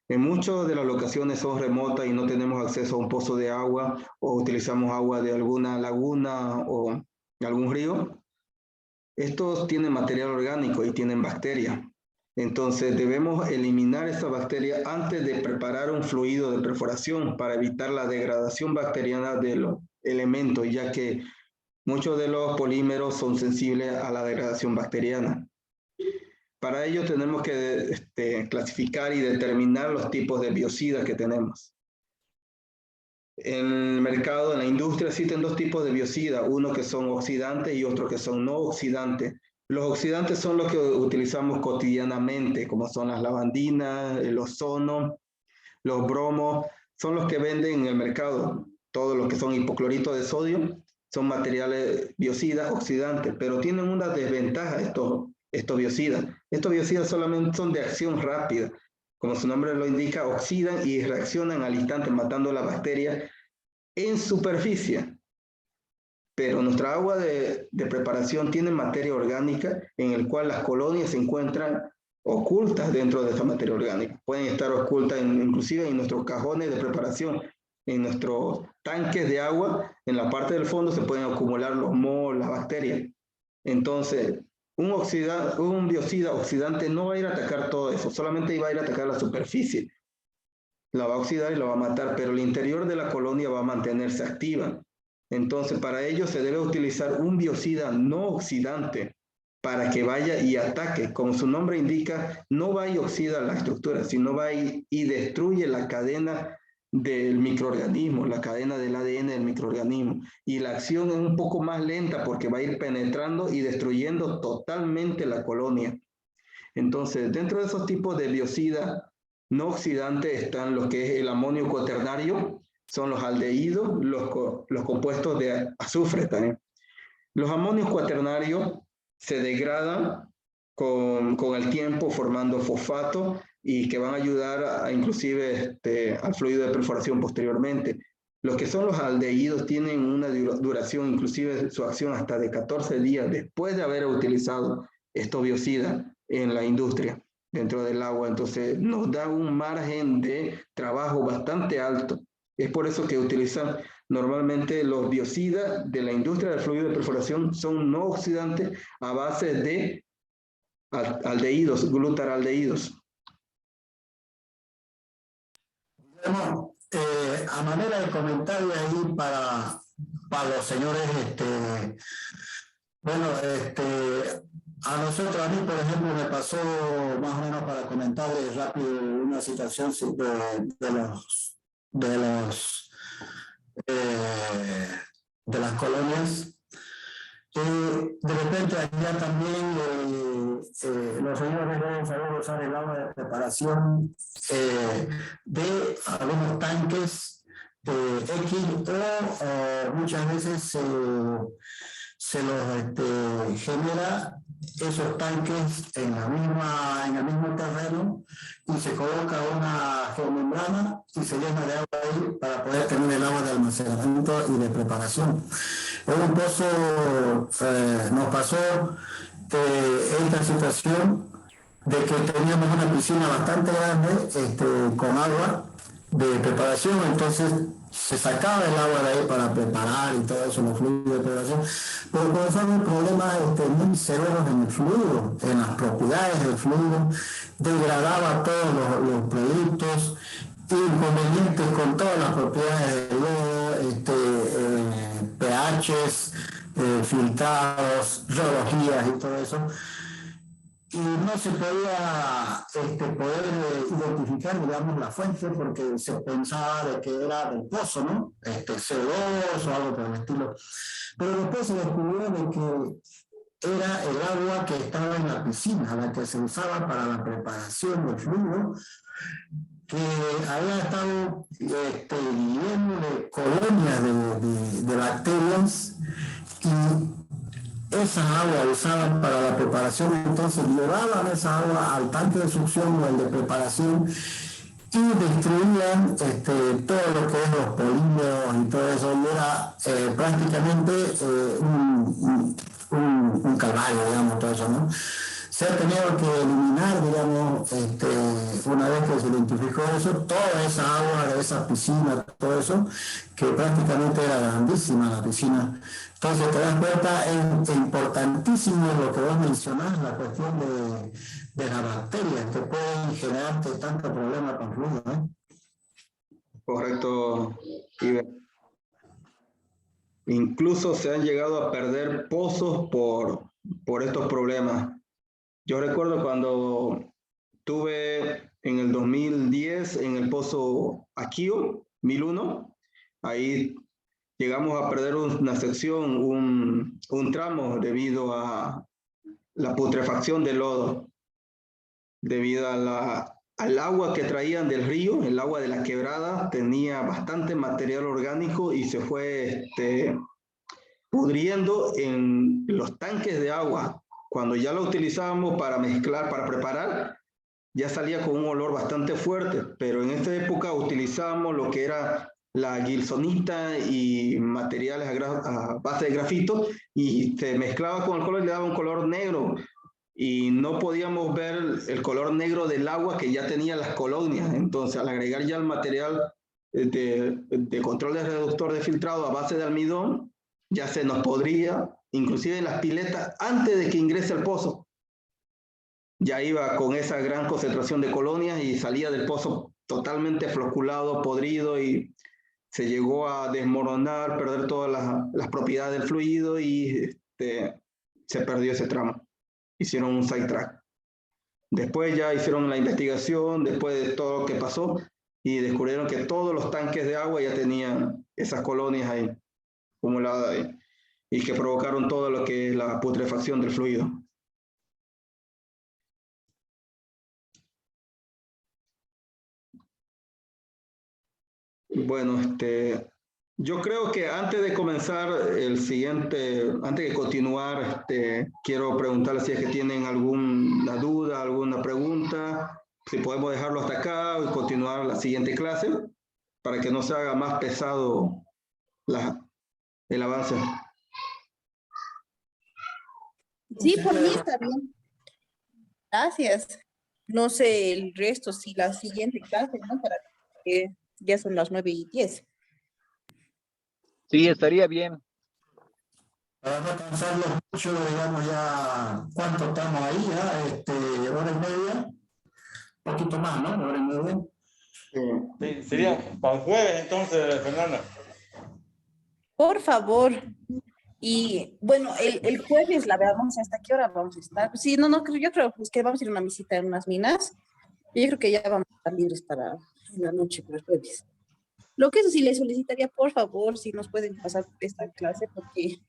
En muchas de las locaciones son remotas y no tenemos acceso a un pozo de agua o utilizamos agua de alguna laguna o algún río. Estos tienen material orgánico y tienen bacterias. Entonces debemos eliminar esa bacteria antes de preparar un fluido de perforación para evitar la degradación bacteriana de los elementos, ya que muchos de los polímeros son sensibles a la degradación bacteriana. Para ello tenemos que clasificar y determinar los tipos de biocidas que tenemos. En el mercado, en la industria, existen dos tipos de biocidas, uno que son oxidantes y otro que son no oxidantes. Los oxidantes son los que utilizamos cotidianamente, como son las lavandinas, el ozono, los bromos, son los que venden en el mercado. Todos los que son hipoclorito de sodio son materiales biocidas oxidantes, pero tienen una desventaja estos biocidas. Estos biocidas solamente son de acción rápida. Como su nombre lo indica, oxidan y reaccionan al instante matando la bacteria en superficie. Pero nuestra agua de preparación tiene materia orgánica en el cual las colonias se encuentran ocultas dentro de esa materia orgánica. Pueden estar ocultas inclusive en nuestros cajones de preparación, en nuestros tanques de agua, en la parte del fondo se pueden acumular los mohos, las bacterias. Entonces, un biocida oxidante no va a ir a atacar todo eso, solamente va a ir a atacar la superficie. La va a oxidar y la va a matar, pero el interior de la colonia va a mantenerse activa. Entonces, para ello se debe utilizar un biocida no oxidante para que vaya y ataque. Como su nombre indica, no va y oxida la estructura, sino va y destruye la cadena del microorganismo, la cadena del ADN del microorganismo. Y la acción es un poco más lenta porque va a ir penetrando y destruyendo totalmente la colonia. Entonces, dentro de esos tipos de biocida no oxidantes están los que es el amonio cuaternario, son los aldehídos, los compuestos de azufre también. Los amonios cuaternarios se degradan con el tiempo formando fosfato y que van a ayudar inclusive al fluido de perforación posteriormente. Los que son los aldehídos tienen una duración, inclusive su acción hasta de 14 días después de haber utilizado estos biocidas en la industria, dentro del agua. Entonces nos da un margen de trabajo bastante alto. Es por eso que utilizan normalmente los biocidas de la industria del fluido de perforación son no oxidantes a base de aldehídos, glutaraldehídos. Bueno, a manera de comentario ahí para los señores, bueno, a nosotros, a mí, por ejemplo, me pasó más o menos para comentarles rápido una situación de las colonias. De repente allá también los señores deben saber usar el agua de preparación de algunos tanques X o muchas veces se los genera esos tanques en el mismo terreno y se coloca una geomembrana y se llena de agua ahí para poder tener el agua de almacenamiento y de preparación. En un pozo nos pasó esta situación de que teníamos una piscina bastante grande con agua de preparación, entonces se sacaba el agua de ahí para preparar y todo eso, los fluidos de preparación, pero comenzaron problemas muy severos en el fluido, en las propiedades del fluido, degradaba todos los productos, inconvenientes con todas las propiedades del lodo, pHs, filtrados, rheologías y todo eso. Y no se podía poder identificar, digamos, la fuente porque se pensaba de que era del pozo, ¿no? CO2 o algo por el estilo. Pero después se descubrió de que era el agua que estaba en la piscina, la que se usaba para la preparación del fluido, que había estado lleno de colonias de bacterias y esa agua usaban para la preparación, entonces llevaban esa agua al tanque de succión o el de preparación y destruían todo lo que es los polímeros y todo eso, y era prácticamente un calvario, digamos, todo eso, ¿no? Se ha tenido que eliminar, digamos, una vez que se identificó eso, toda esa agua de esa piscina, todo eso, que prácticamente era grandísima la piscina. Entonces te das cuenta, es importantísimo lo que vos mencionás, la cuestión de las bacterias que pueden generarte tanto problema con fluido, ¿eh? Correcto, Iber. Incluso se han llegado a perder pozos por estos problemas. Yo recuerdo cuando tuve en el 2010 en el pozo Aquío, 1001, ahí llegamos a perder una sección, un tramo debido a la putrefacción del lodo, debido a al agua que traían del río, el agua de la quebrada, tenía bastante material orgánico y se fue pudriendo en los tanques de agua. Cuando ya lo utilizábamos para mezclar, para preparar, ya salía con un olor bastante fuerte, pero en esta época utilizábamos lo que era la gilsonita y materiales a base de grafito y se mezclaba con el color y le daba un color negro y no podíamos ver el color negro del agua que ya tenía las colonias. Entonces, al agregar ya el material de control de reductor de filtrado a base de almidón, ya se nos podría, inclusive en las piletas, antes de que ingrese al pozo. Ya iba con esa gran concentración de colonias y salía del pozo totalmente flocculado, podrido y se llegó a desmoronar, perder todas las propiedades del fluido y se perdió ese tramo. Hicieron un sidetrack. Después ya hicieron la investigación, después de todo lo que pasó, y descubrieron que todos los tanques de agua ya tenían esas colonias ahí, acumuladas ahí, y que provocaron todo lo que es la putrefacción del fluido. Bueno, yo creo que antes de comenzar antes de continuar, quiero preguntarles si es que tienen alguna duda, alguna pregunta, si podemos dejarlo hasta acá y continuar la siguiente clase para que no se haga más pesado el avance. Sí, por mí está bien. Gracias. No sé el resto, si la siguiente clase, ¿no? Para que ya son las 9:10. Sí, estaría bien. Para no cansarlos mucho, digamos ya, ¿cuánto estamos ahí? Ya, hora y media, un poquito más, ¿no? Hora y media. Sí, sería para el jueves entonces, Fernanda. Por favor. Y bueno, el jueves la veamos hasta qué hora vamos a estar. Sí, no, yo creo pues, que vamos a ir a una visita en unas minas. Yo creo que ya vamos a estar libres para la noche, para el jueves. Lo que eso sí les solicitaría, por favor, si nos pueden pasar esta clase, porque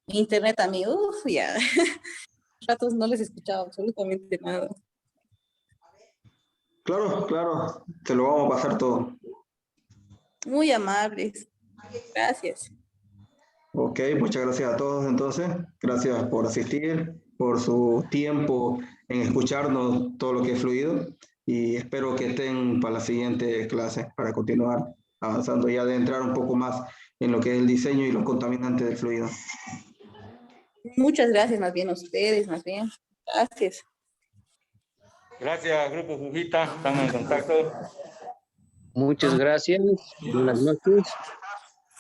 internet a mí, ya, ratos no les he escuchado absolutamente nada. Claro, claro, te lo vamos a pasar todo. Muy amables. Gracias. Ok, muchas gracias a todos entonces. Gracias por asistir. por su tiempo en escucharnos todo lo que es fluido y espero que estén para la siguiente clase para continuar avanzando ya de entrar un poco más en lo que es el diseño y los contaminantes del fluido. Muchas gracias, más bien a ustedes, más bien. Gracias. Gracias, Grupo Jujita. Estamos en contacto. Muchas gracias. Buenas noches.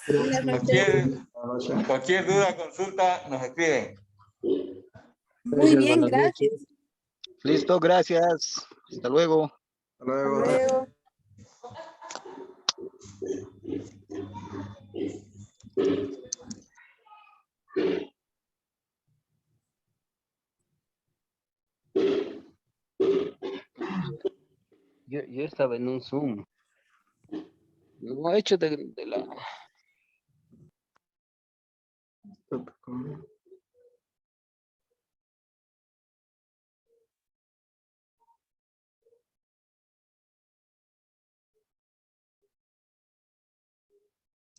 Buenas noches. Cualquier duda, consulta, nos escriben. Muy bien, Buenas noches. gracias. Listo, gracias. Hasta luego. Hasta luego. Hasta luego. Yo estaba en un Zoom. Lo he hecho de la...